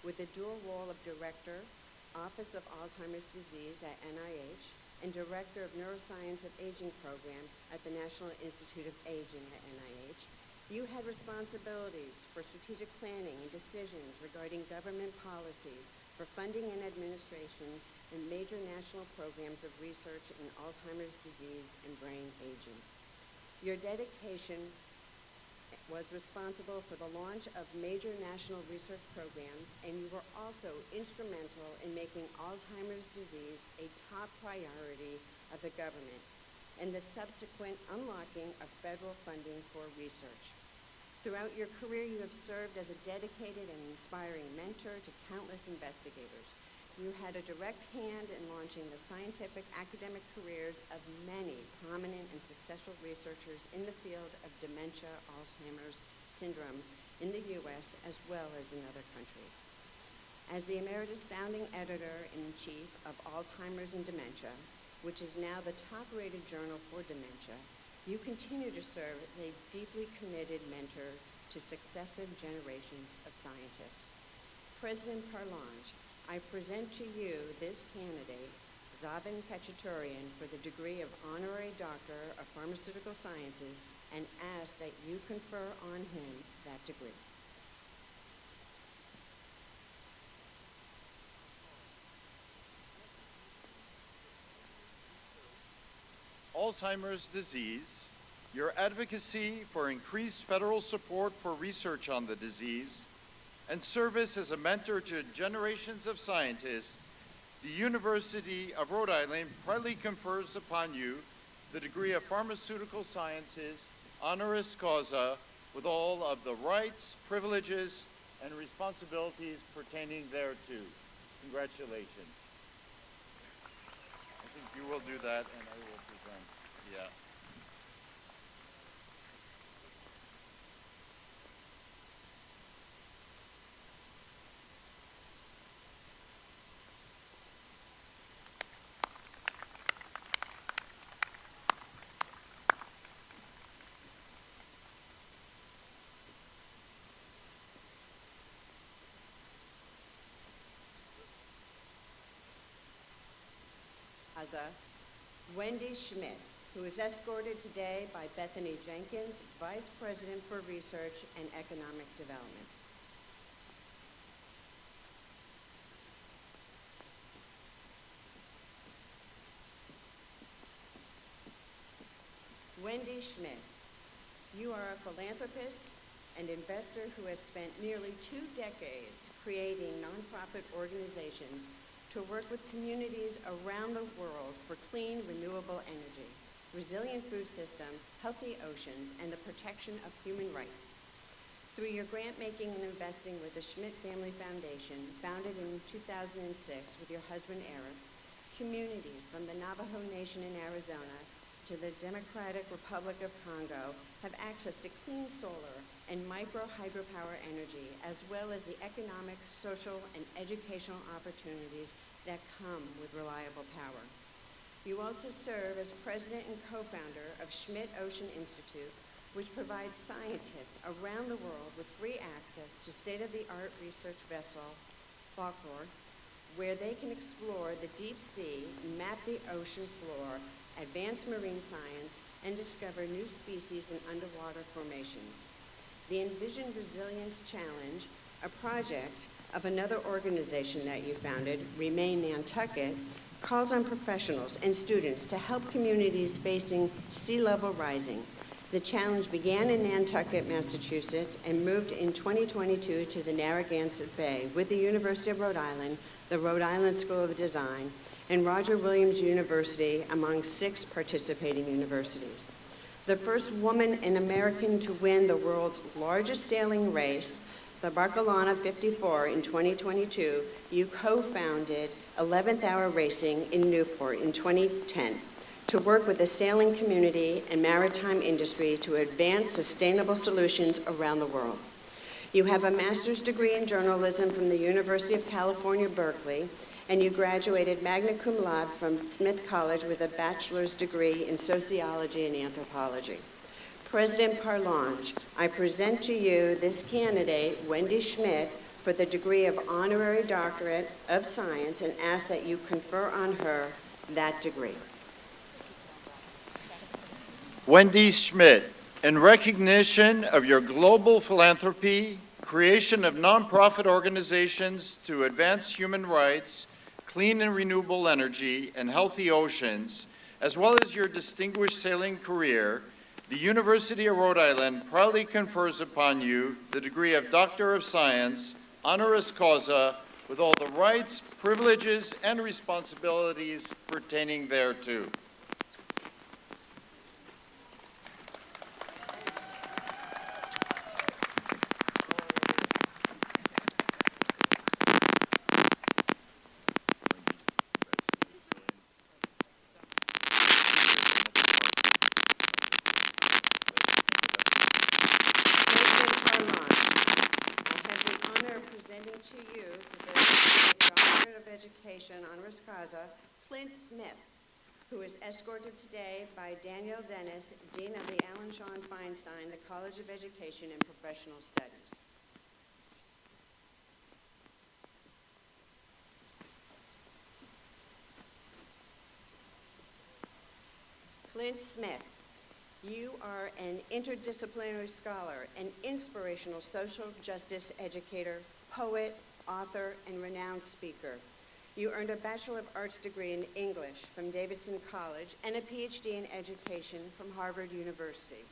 with the dual role of Director, Office of Alzheimer's Disease at NIH, and Director of Neuroscience of Aging Program at the National Institute of Aging at NIH, You had responsibilities for strategic planning and decisions regarding government policies for funding and administration and major national programs of research in Alzheimer's disease and brain aging. Your dedication was responsible for the launch of major national research programs, and you were also instrumental in making Alzheimer's disease a top priority of the government and the subsequent unlocking of federal funding for research. Throughout your career, you have served as a dedicated and inspiring mentor to countless investigators. You had a direct hand in launching the scientific academic careers of many prominent and successful researchers in the field of dementia, Alzheimer's syndrome in the U.S. as well as in other countries. As the Emeritus Founding Editor-in-Chief of Alzheimer's and Dementia, which is now the top-rated journal for dementia, you continue to serve as a deeply committed mentor to successive generations of scientists. President Parlange, I present to you this candidate, Zavin Kachaturian, for the degree of Honorary Doctor of Pharmaceutical Sciences, and ask that you confer on him that degree. Alzheimer's disease, your advocacy for increased federal support for research on the disease, and service as a mentor to generations of scientists, the University of Rhode Island proudly confers upon you the degree of Pharmaceutical Sciences, honoris causa, with all of the rights, privileges, and responsibilities pertaining thereto. Congratulations. I think you will do that, and I will present. Yeah. Wendy Schmidt, who is escorted today by Bethany Jenkins, Vice President for Research and Economic Development. Wendy Schmidt, you are a philanthropist and investor who has spent nearly 2 decades creating nonprofit organizations to work with communities around the world for clean, renewable energy, resilient food systems, healthy oceans, and the protection of human rights. Through your grant-making and investing with the Schmidt Family Foundation, founded in 2006 with your husband Eric, communities from the Navajo Nation in Arizona to the Democratic Republic of Congo have access to clean solar and micro hydropower energy, as well as the economic, social, and educational opportunities that come with reliable power. You also serve as president and co-founder of Schmidt Ocean Institute, which provides scientists around the world with free access to state-of-the-art research vessel, Balcor, where they can explore the deep sea, map the ocean floor, advance marine science, and discover new species in underwater formations. The Envision Resilience Challenge, a project of another organization that you founded, Remain Nantucket, calls on professionals and students to help communities facing sea level rising. The challenge began in Nantucket, Massachusetts, and moved in 2022 to the Narragansett Bay with the University of Rhode Island, the Rhode Island School of Design, and Roger Williams University, among 6 participating universities. The first woman and American to win the world's largest sailing race, the Barcelona 54 in 2022, you co-founded 11th Hour Racing in Newport in 2010 to work with the sailing community and maritime industry to advance sustainable solutions around the world. You have a master's degree in journalism from the University of California, Berkeley, and you graduated magna cum laude from Smith College with a bachelor's degree in sociology and anthropology. President Parlange, I present to you this candidate, Wendy Schmidt, for the degree of Honorary Doctorate of Science, and ask that you confer on her that degree. Wendy Schmidt, In recognition of your global philanthropy, creation of nonprofit organizations to advance human rights, clean and renewable energy, and healthy oceans, as well as your distinguished sailing career, the University of Rhode Island proudly confers upon you the degree of Doctor of Science, honoris causa, with all the rights, privileges, and responsibilities pertaining thereto. To you for the Doctorate of Education honoris causa, Clint Smith, who is escorted today by Danielle Dennis, Dean of the Alan Sean Feinstein, the College of Education and Professional Studies. Clint Smith, you are an interdisciplinary scholar, an inspirational social justice educator, poet, author, and renowned speaker. You earned a Bachelor of Arts degree in English from Davidson College and a PhD in education from Harvard University.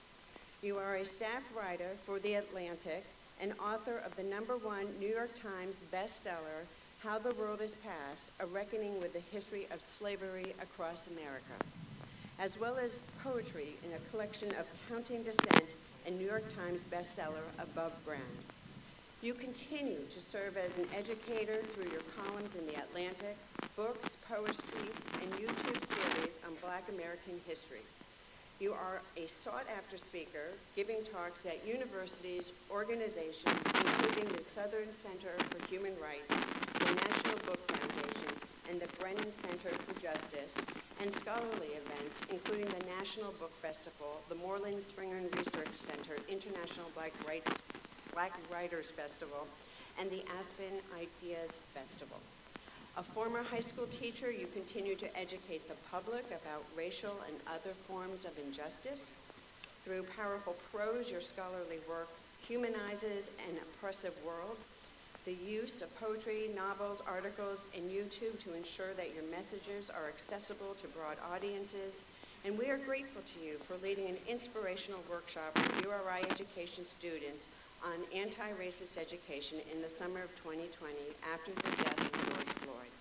You are a staff writer for The Atlantic and author of the #1 New York Times bestseller, How the World is Past, A Reckoning with the History of Slavery Across America, as well as poetry in a collection of Counting Descent and New York Times bestseller, Above Ground. You continue to serve as an educator through your columns in The Atlantic, books, poetry, and YouTube series on Black American history. You are a sought-after speaker, giving talks at universities, organizations, including the Southern Center for Human Rights, the National Book Foundation, and the Brennan Center for Justice, and scholarly events, including the National Book Festival, the Moreland Springer Research Center, International Black Writers Festival, and the Aspen Ideas Festival. A former high school teacher, you continue to educate the public about racial and other forms of injustice. Through powerful prose, your scholarly work humanizes an oppressive world. The use of poetry, novels, articles, and YouTube to ensure that your messages are accessible to broad audiences. And we are grateful to you for leading an inspirational workshop for URI education students on anti-racist education in the summer of 2020 after the death of George Floyd.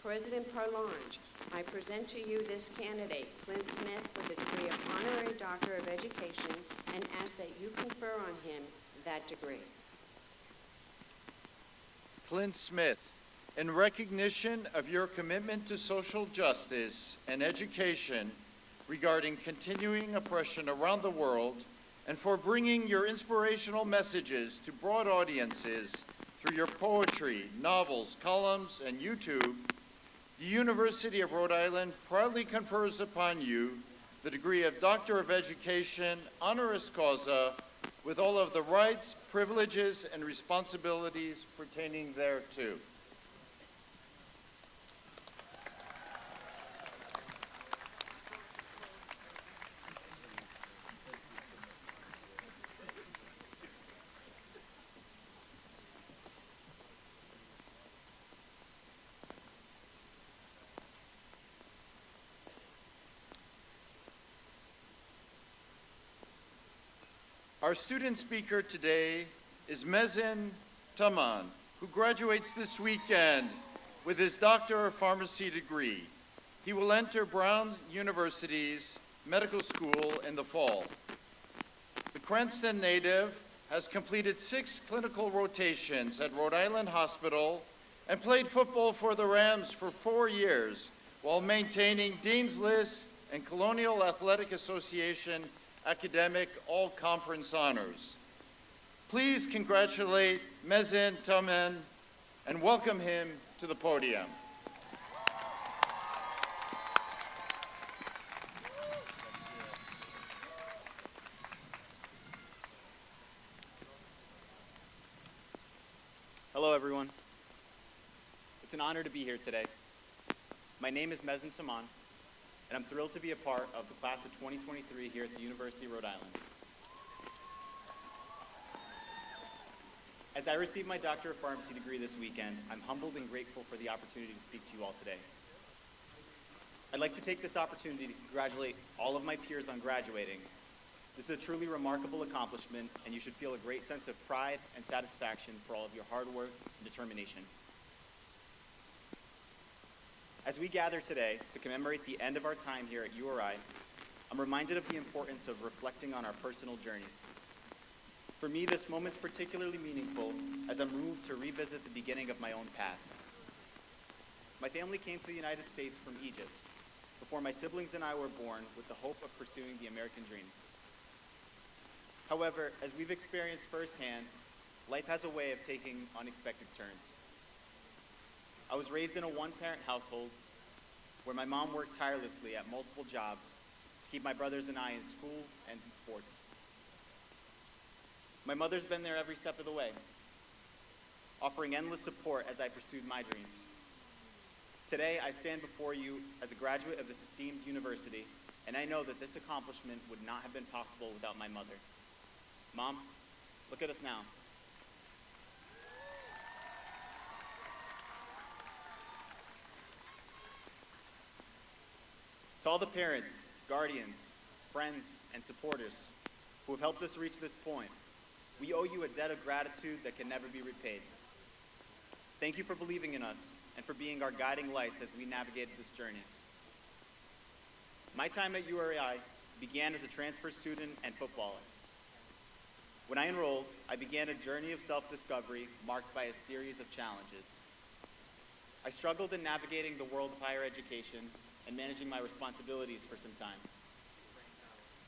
President Parlange, I present to you this candidate, Clint Smith, with the degree of Honorary Doctor of Education, and ask that you confer on him that degree. Clint Smith, in recognition of your commitment to social justice and education regarding continuing oppression around the world, and for bringing your inspirational messages to broad audiences through your poetry, novels, columns, and YouTube, the University of Rhode Island proudly confers upon you the degree of Doctor of Education, honoris causa, with all of the rights, privileges, and responsibilities pertaining thereto. Our student speaker today is Mazen Taman, who graduates this weekend with his Doctor of Pharmacy degree. He will enter Brown University's medical school in the fall. The Cranston native has completed 6 clinical rotations at Rhode Island Hospital and played football for the Rams for 4 years while maintaining Dean's List and Colonial Athletic Association academic all-conference honors. Please congratulate Mazen Taman and welcome him to the podium. Hello, everyone. It's an honor to be here today. My name is Mazen Taman, and I'm thrilled to be a part of the class of 2023 here at the University of Rhode Island. As I receive my Doctor of Pharmacy degree this weekend, I'm humbled and grateful for the opportunity to speak to you all today. I'd like to take this opportunity to congratulate all of my peers on graduating. This is a truly remarkable accomplishment, and you should feel a great sense of pride and satisfaction for all of your hard work and determination. As we gather today to commemorate the end of our time here at URI, I'm reminded of the importance of reflecting on our personal journeys. For me, this moment's particularly meaningful as I'm moved to revisit the beginning of my own path. My family came to the United States from Egypt before my siblings and I were born with the hope of pursuing the American dream. However, as we've experienced firsthand, life has a way of taking unexpected turns. I was raised in a one-parent household where my mom worked tirelessly at multiple jobs to keep my brothers and I in school and in sports. My mother's been there every step of the way, offering endless support as I pursued my dreams. Today, I stand before you as a graduate of this esteemed university, and I know that this accomplishment would not have been possible without my mother. Mom, look at us now. To all the parents, guardians, friends, and supporters who have helped us reach this point, we owe you a debt of gratitude that can never be repaid. Thank you for believing in us and for being our guiding lights as we navigated this journey. My time at URI began as a transfer student and footballer. When I enrolled, I began a journey of self-discovery marked by a series of challenges. I struggled in navigating the world of higher education and managing my responsibilities for some time.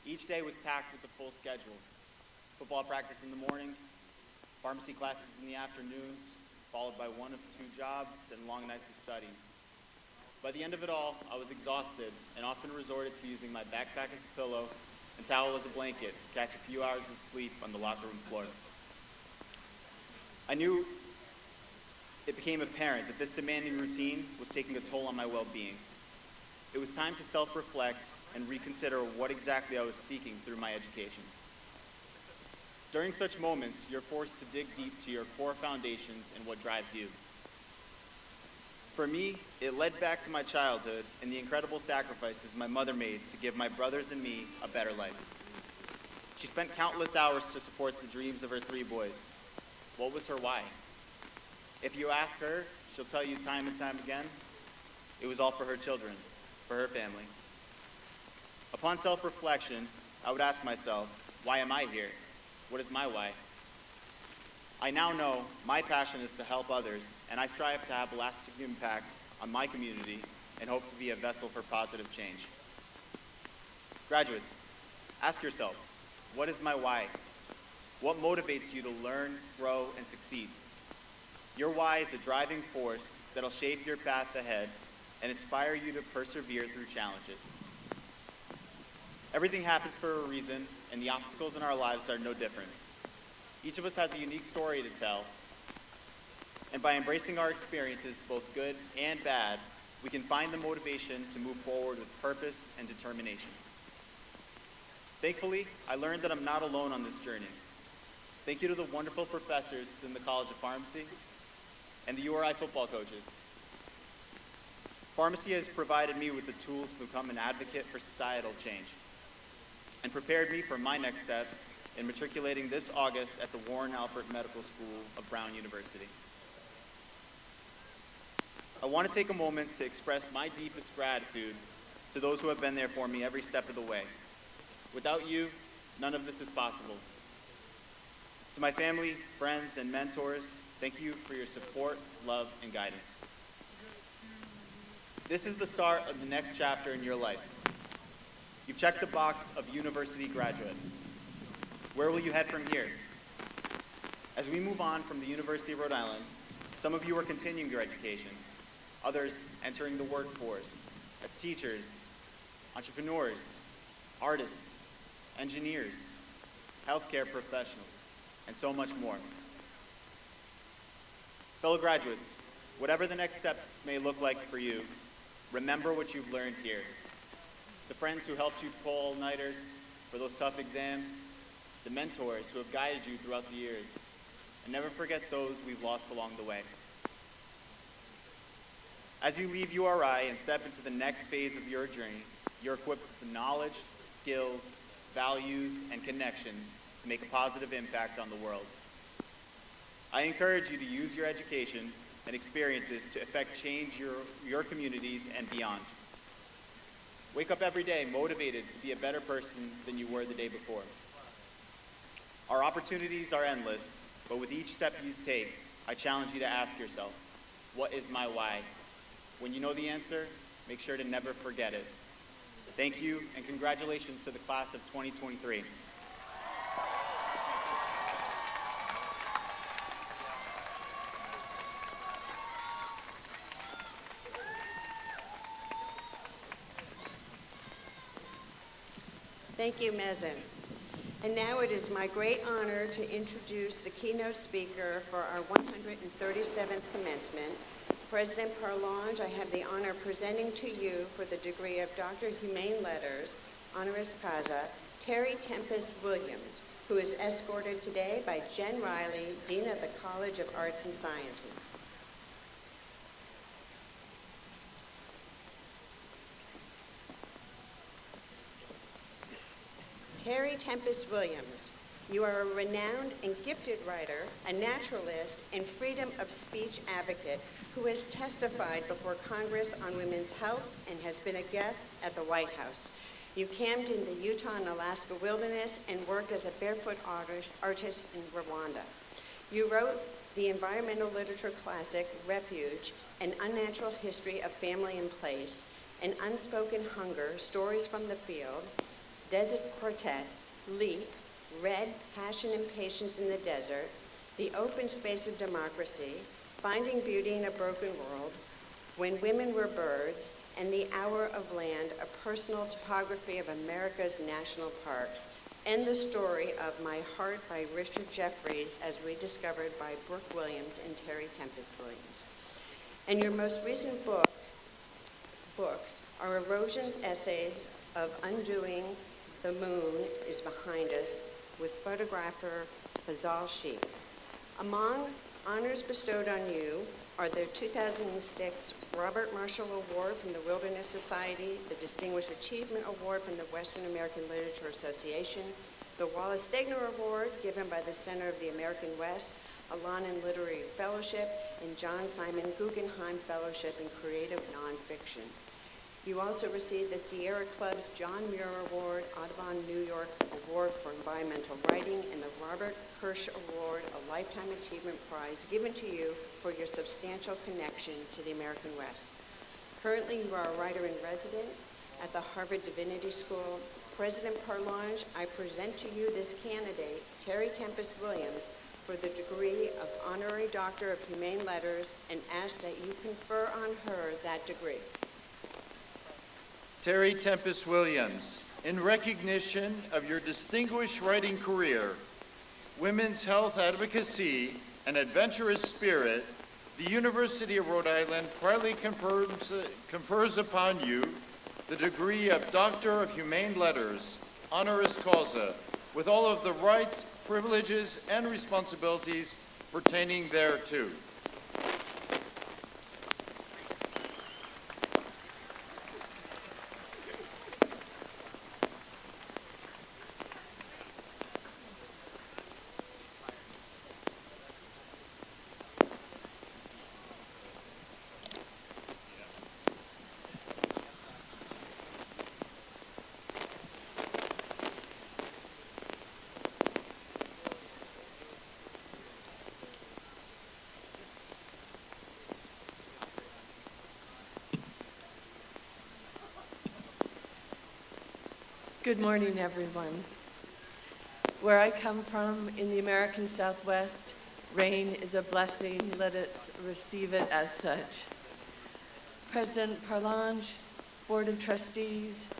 Each day was packed with a full schedule: football practice in the mornings, pharmacy classes in the afternoons, followed by one of two jobs and long nights of studying. By the end of it all, I was exhausted and often resorted to using my backpack as a pillow and towel as a blanket to catch a few hours of sleep on the locker room floor. I knew it became apparent that this demanding routine was taking a toll on my well-being. It was time to self-reflect and reconsider what exactly I was seeking through my education. During such moments, you're forced to dig deep to your core foundations and what drives you. For me, it led back to my childhood and the incredible sacrifices my mother made to give my brothers and me a better life. She spent countless hours to support the dreams of her 3 boys. What was her why? If you ask her, she'll tell you time and time again, it was all for her children, for her family. Upon self-reflection, I would ask myself, why am I here? What is my why? I now know my passion is to help others, and I strive to have a lasting impact on my community and hope to be a vessel for positive change. Graduates, ask yourself, what is my why? What motivates you to learn, grow, and succeed? Your why is a driving force that'll shape your path ahead and inspire you to persevere through challenges. Everything happens for a reason, and the obstacles in our lives are no different. Each of us has a unique story to tell, and by embracing our experiences, both good and bad, we can find the motivation to move forward with purpose and determination. Thankfully, I learned that I'm not alone on this journey. Thank you to the wonderful professors in the College of Pharmacy and the URI football coaches. Pharmacy has provided me with the tools to become an advocate for societal change and prepared me for my next steps in matriculating this August at the Warren Alpert Medical School of Brown University. I want to take a moment to express my deepest gratitude to those who have been there for me every step of the way. Without you, none of this is possible. To my family, friends, and mentors, thank you for your support, love, and guidance. This is the start of the next chapter in your life. You've checked the box of university graduate. Where will you head from here? As we move on from the University of Rhode Island, some of you are continuing your education, others entering the workforce as teachers, entrepreneurs, artists, engineers, healthcare professionals, and so much more. Fellow graduates, whatever the next steps may look like for you, remember what you've learned here. The friends who helped you pull all-nighters for those tough exams, the mentors who have guided you throughout the years, and and never forget those we've lost along the way. As you leave URI and step into the next phase of your journey, you're equipped with the knowledge, skills, values, and connections to make a positive impact on the world. I encourage you to use your education and experiences to effect change your communities and beyond. Wake up every day motivated to be a better person than you were the day before. Our opportunities are endless, but with each step you take, I challenge you to ask yourself, what is my why? When you know the answer, make sure to never forget it. Thank you, and congratulations to the class of 2023. Thank you, Mezen. And now it is my great honor to introduce the keynote speaker for our 137th commencement. President Parlange, I have the honor of presenting to you for the degree of Doctor of Humane Letters, honoris causa, Terry Tempest Williams, who is escorted today by Jen Riley, Dean of the College of Arts and Sciences. Terry Tempest Williams, you are a renowned and gifted writer, a naturalist, and freedom of speech advocate who has testified before Congress on women's health and has been a guest at the White House. You camped in the Utah and Alaska wilderness and worked as a barefoot artist in Rwanda. You wrote the environmental literature classic, Refuge, An Unnatural History of Family and Place, An Unspoken Hunger, Stories from the Field, Desert Quartet, Leap, Red, Passion and Patience in the Desert, The Open Space of Democracy, Finding Beauty in a Broken World, When Women Were Birds, and The Hour of Land, a personal topography of America's national parks, and the story of My Heart by Richard Jeffries, as rediscovered by Brooke Williams and Terry Tempest Williams. And your most recent books are Erosion's essays of Undoing the Moon is Behind Us, with photographer Fazal Sheikh. Among honors bestowed on you are the 2006 Robert Marshall Award from the Wilderness Society, the Distinguished Achievement Award from the Western American Literature Association, the Wallace Stegner Award given by the Center of the American West, a Lannan Literary Fellowship, and John Simon Guggenheim Fellowship in Creative Nonfiction. You also received the Sierra Club's John Muir Award, Audubon New York Award for Environmental Writing, and the Robert Kirsch Award, a Lifetime Achievement Prize given to you for your substantial connection to the American West. Currently, you are a writer-in-resident at the Harvard Divinity School. President Parlange, I present to you this candidate, Terry Tempest Williams, for the degree of Honorary Doctor of Humane Letters, and ask that you confer on her that degree. Terry Tempest Williams, in recognition of your distinguished writing career, women's health advocacy, and adventurous spirit, the University of Rhode Island proudly confers upon you the degree of Doctor of Humane Letters, honoris causa, with all of the rights, privileges, and responsibilities pertaining thereto. Good morning, everyone. Where I come from in the American Southwest, rain is a blessing. Let us receive it as such. President Parlange, Board of Trustees,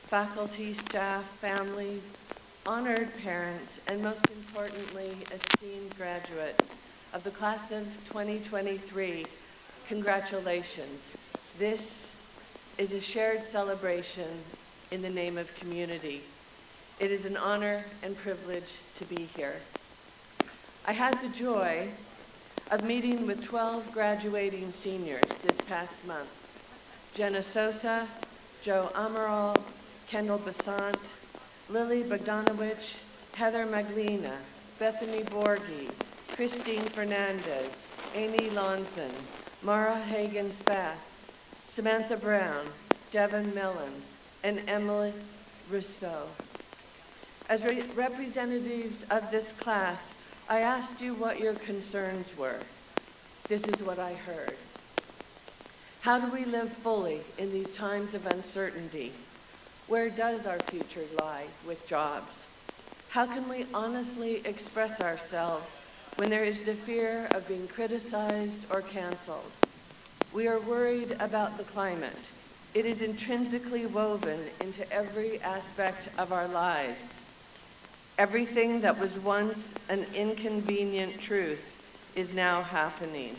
faculty, staff, families, honored parents, and most importantly, esteemed graduates of the class of 2023, congratulations. This is a shared celebration in the name of community. It is an honor and privilege to be here. I had the joy of meeting with 12 graduating seniors this past month. Jenna Sosa, Joe Amaral, Kendall Basant, Lily Bogdanovich, Heather Maglina, Bethany Borghi, Christine Fernandez, Amy Lonson, Mara Hagen-Spath, Samantha Brown, Devin Mellon, and Emily Rousseau. As representatives of this class, I asked you what your concerns were. This is what I heard. How do we live fully in these times of uncertainty? Where does our future lie with jobs? How can we honestly express ourselves when there is the fear of being criticized or canceled? We are worried about the climate. It is intrinsically woven into every aspect of our lives. Everything that was once an inconvenient truth is now happening.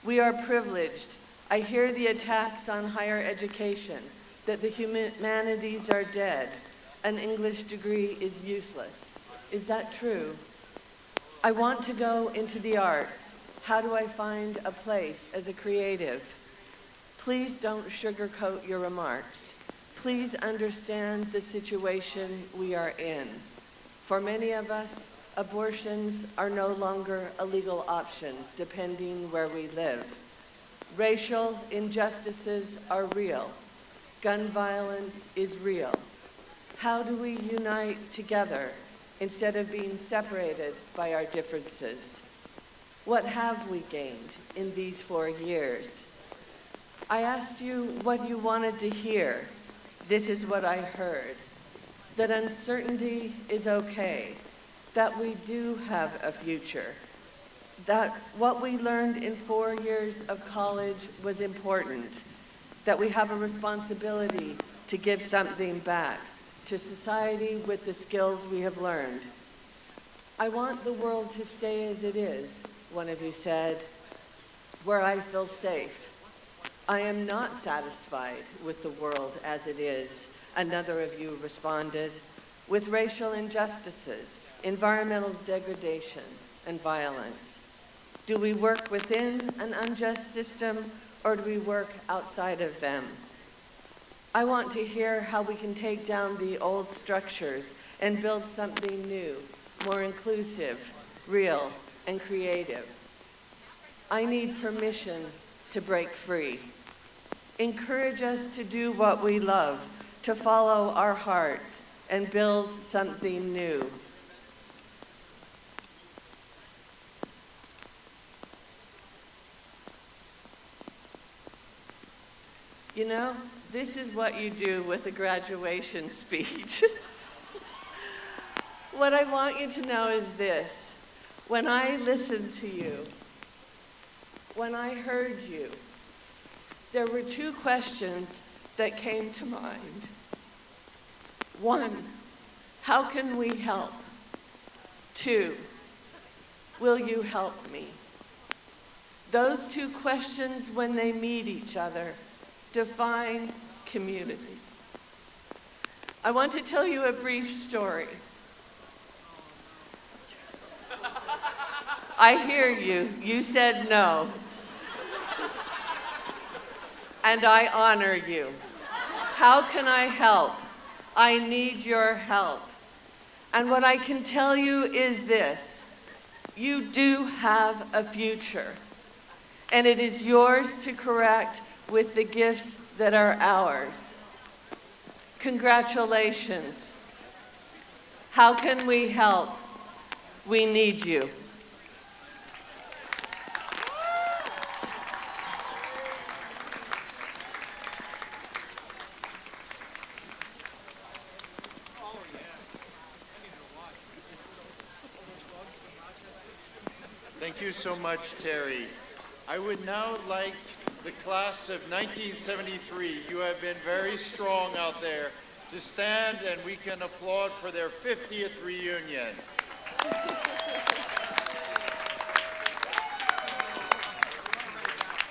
We are privileged. I hear the attacks on higher education, that the humanities are dead, an English degree is useless. Is that true? I want to go into the arts. How do I find a place as a creative? Please don't sugarcoat your remarks. Please understand the situation we are in. For many of us, abortions are no longer a legal option, depending where we live. Racial injustices are real. Gun violence is real. How do we unite together instead of being separated by our differences? What have we gained in these 4 years? I asked you what you wanted to hear. This is what I heard. That uncertainty is okay. That we do have a future. That what we learned in 4 years of college was important. That we have a responsibility to give something back to society with the skills we have learned. I want the world to stay as it is, one of you said, where I feel safe. I am not satisfied with the world as it is, another of you responded, with racial injustices, environmental degradation, and violence. Do we work within an unjust system, or do we work outside of them? I want to hear how we can take down the old structures and build something new, more inclusive, real, and creative. I need permission to break free. Encourage us to do what we love, to follow our hearts, and build something new. You know, this is what you do with a graduation speech. What I want you to know is this. When I listened to you, when I heard you, there were 2 questions that came to mind. 1, how can we help? 2, will you help me? Those 2 questions, when they meet each other, define community. I want to tell you a brief story. I hear you. You said no. And I honor you. How can I help? I need your help. And what I can tell you is this. You do have a future. And it is yours to correct with the gifts that are ours. Congratulations. How can we help? We need you. Thank you so much, Terry. I would now like the class of 1973, you have been very strong out there, to stand and we can applaud for their 50th reunion.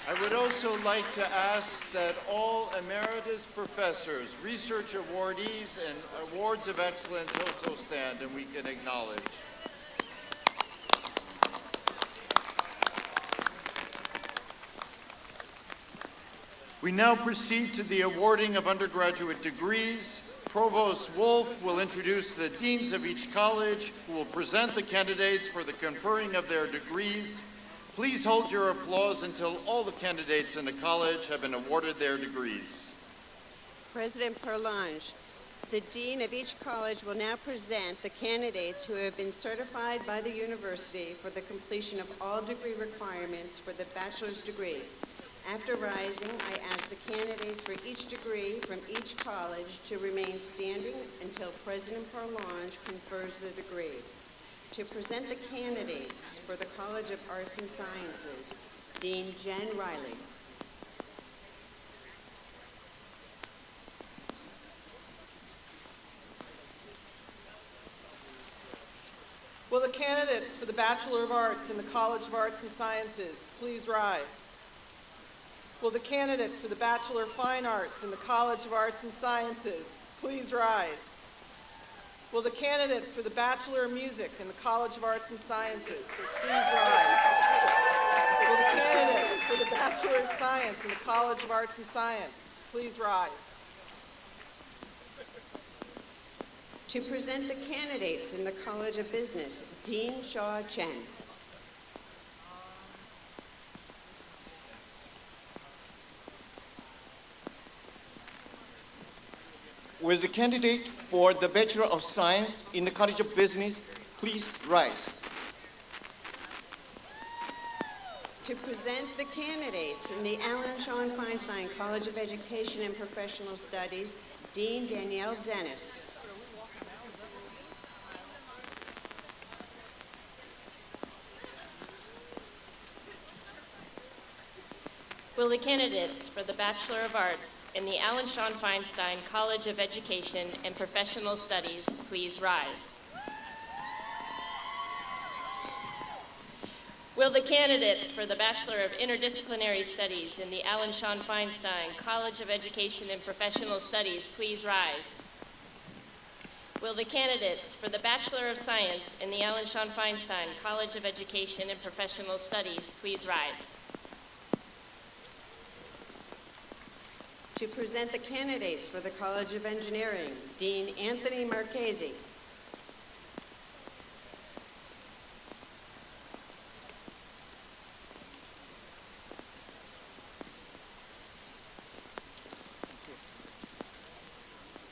I would also like to ask that all emeritus professors, research awardees, and awards of excellence also stand and we can acknowledge. We now proceed to the awarding of undergraduate degrees. Provost Wolf will introduce the deans of each college who will present the candidates for the conferring of their degrees. Please hold your applause until all the candidates in the college have been awarded their degrees. President Parlange, the dean of each college will now present the candidates who have been certified by the university for the completion of all degree requirements for the bachelor's degree. After rising, I ask the candidates for each degree from each college to remain standing until President Parlange confers the degree. To present the candidates for the College of Arts and Sciences, Dean Jen Riley. Will the candidates for the Bachelor of Arts in the College of Arts and Sciences please rise? Will the candidates for the Bachelor of Fine Arts in the College of Arts and Sciences please rise? Will the candidates for the Bachelor of Music in the College of Arts and Sciences please rise? Will the candidates for the Bachelor of Science in the College of Arts and Science please rise? To present the candidates in the College of Business, Dean Shaw Chen. Will the candidate for the Bachelor of Science in the College of Business please rise? To present the candidates in the Alan Sean Feinstein College of Education and Professional Studies, Dean Danielle Dennis. Will the candidates for the Bachelor of Arts in the Alan Sean Feinstein College of Education and Professional Studies please rise? Will the candidates for the Bachelor of Interdisciplinary Studies in the Alan Sean Feinstein College of Education and Professional Studies please rise? Will the candidates for the Bachelor of Science in the Alan Sean Feinstein College of Education and Professional Studies please rise? To present the candidates for the College of Engineering, Dean Anthony Marchese.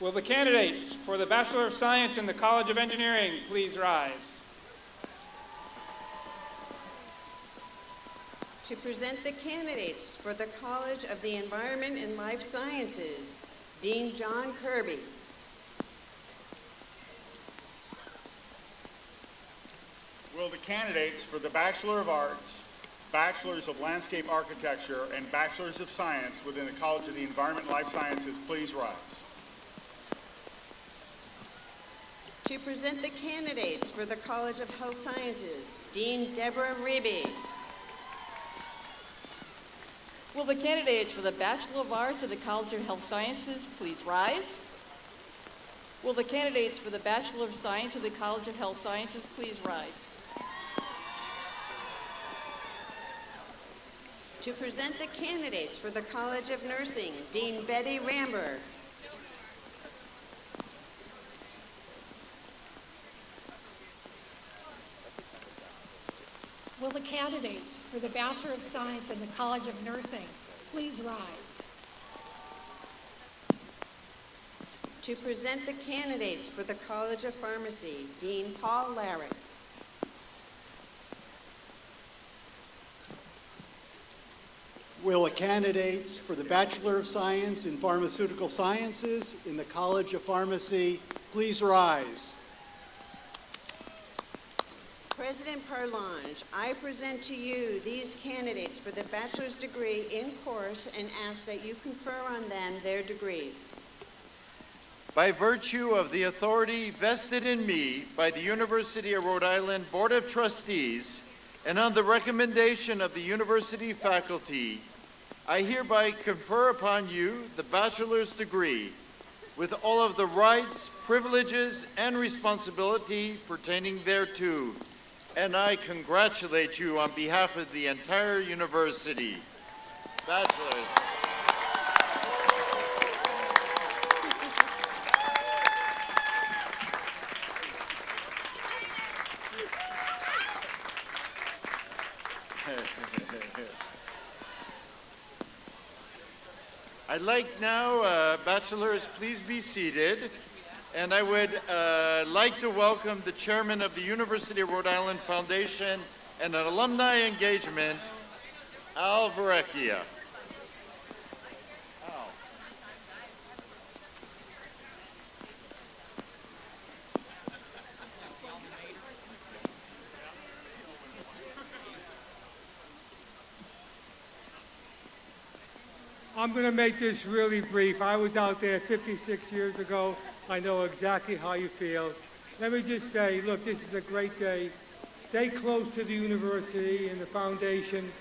Will the candidates for the Bachelor of Science in the College of Engineering please rise? To present the candidates for the College of the Environment and Life Sciences, Dean John Kirby. Will the candidates for the Bachelor of Arts, Bachelors of Landscape Architecture, and Bachelors of Science within the College of the Environment and Life Sciences please rise? To present the candidates for the College of Health Sciences, Dean Deborah Reby. Will the candidates for the Bachelor of Arts at the College of Health Sciences please rise? Will the candidates for the Bachelor of Science at the College of Health Sciences please rise? To present the candidates for the College of Nursing, Dean Betty Ramberg. Will the candidates for the Bachelor of Science in the College of Nursing please rise? To present the candidates for the College of Pharmacy, Dean Paul Larrick. Will the candidates for the Bachelor of Science in Pharmaceutical Sciences in the College of Pharmacy please rise? President Parlange, I present to you these candidates for the bachelor's degree in course and ask that you confer on them their degrees. By virtue of the authority vested in me by the University of Rhode Island Board of Trustees and on the recommendation of the university faculty, I hereby confer upon you the bachelor's degree with all of the rights, privileges, and responsibility pertaining thereto. And I congratulate you on behalf of the entire university. Bachelors. I'd like now, bachelors, please be seated. And I would like to welcome the chairman of the University of Rhode Island Foundation and an alumni engagement, Al Varecchia. Al. I'm going to make this really brief. I was out there 56 years ago. I know exactly how you feel. Let me just say, look, this is a great day. Stay close to the university and the foundation.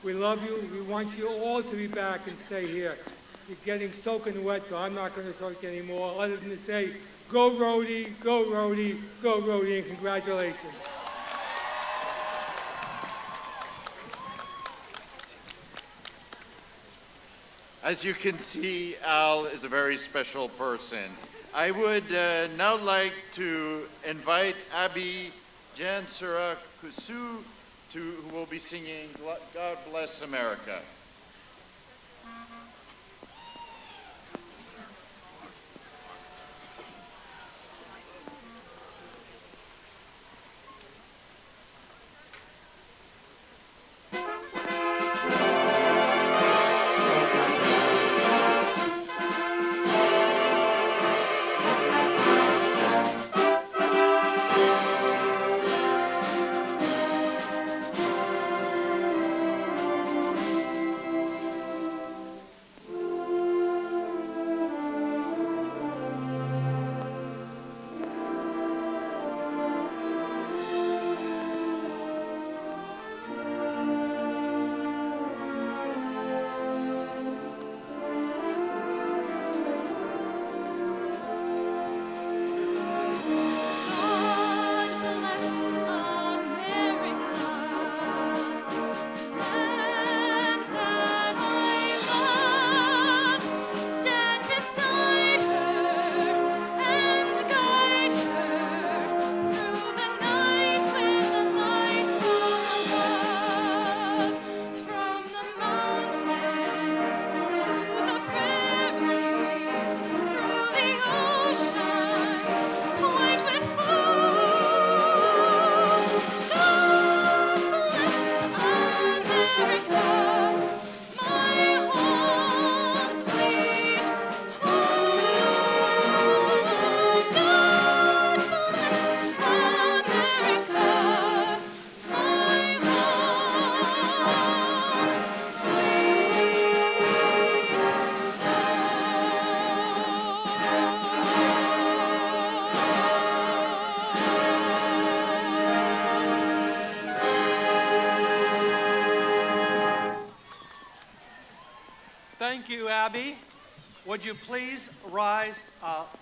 We love you. We want you all to be back and stay here. You're getting soaking wet, so I'm not going to soak you anymore, other than to say, go Rhodey, go Rhodey, go Rhodey, and congratulations. As you can see, Al is a very special person. I would now like to invite Abby Jansura Kusu, who will be singing God Bless America. Thank you, Abby. Would you please rise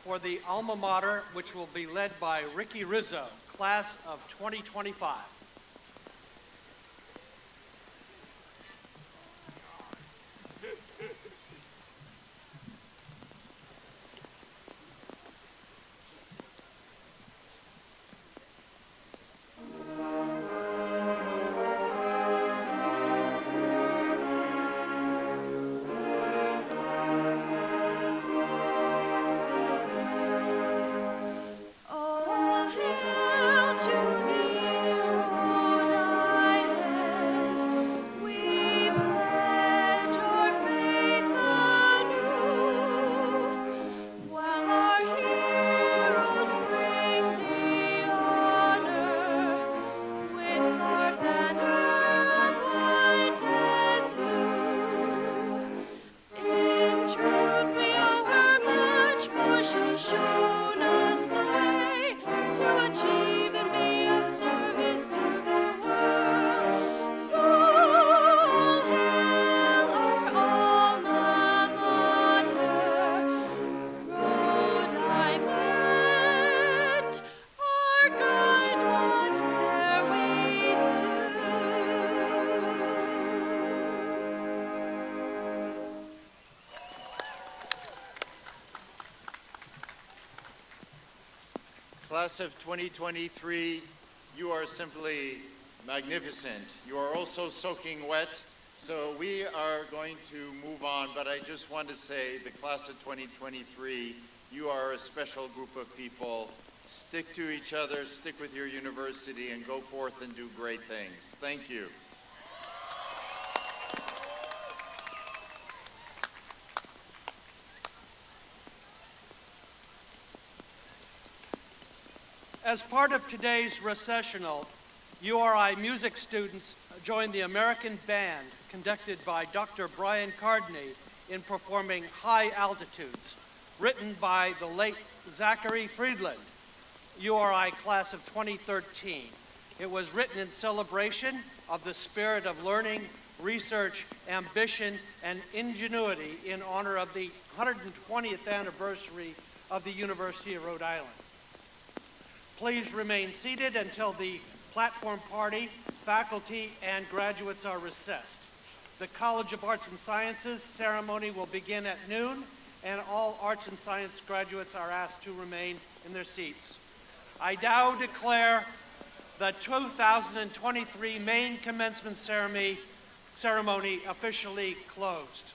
for the alma mater, which will be led by Ricky Rizzo, class of 2025. All hail to thee, Rhode Island. We pledge our faith Class of 2023, you are simply magnificent. You are also soaking wet, so we are going to move on, but I just want to say the class of 2023, you are a special group of people. Stick to each other, stick with your university, and go forth and do great things. Thank you. As part of today's recessional, URI music students joined the American Band, conducted by Dr. Brian Cardney, in performing High Altitudes, written by the late Zachary Friedland, URI class of 2013. It was written in celebration of the spirit of learning, research, ambition, and ingenuity in honor of the 120th anniversary of the University of Rhode Island. Please remain seated until the platform party, faculty, and graduates are recessed. The College of Arts and Sciences ceremony will begin at noon, and all arts and science graduates are asked to remain in their seats. I now declare the 2023 Main Commencement ceremony officially closed.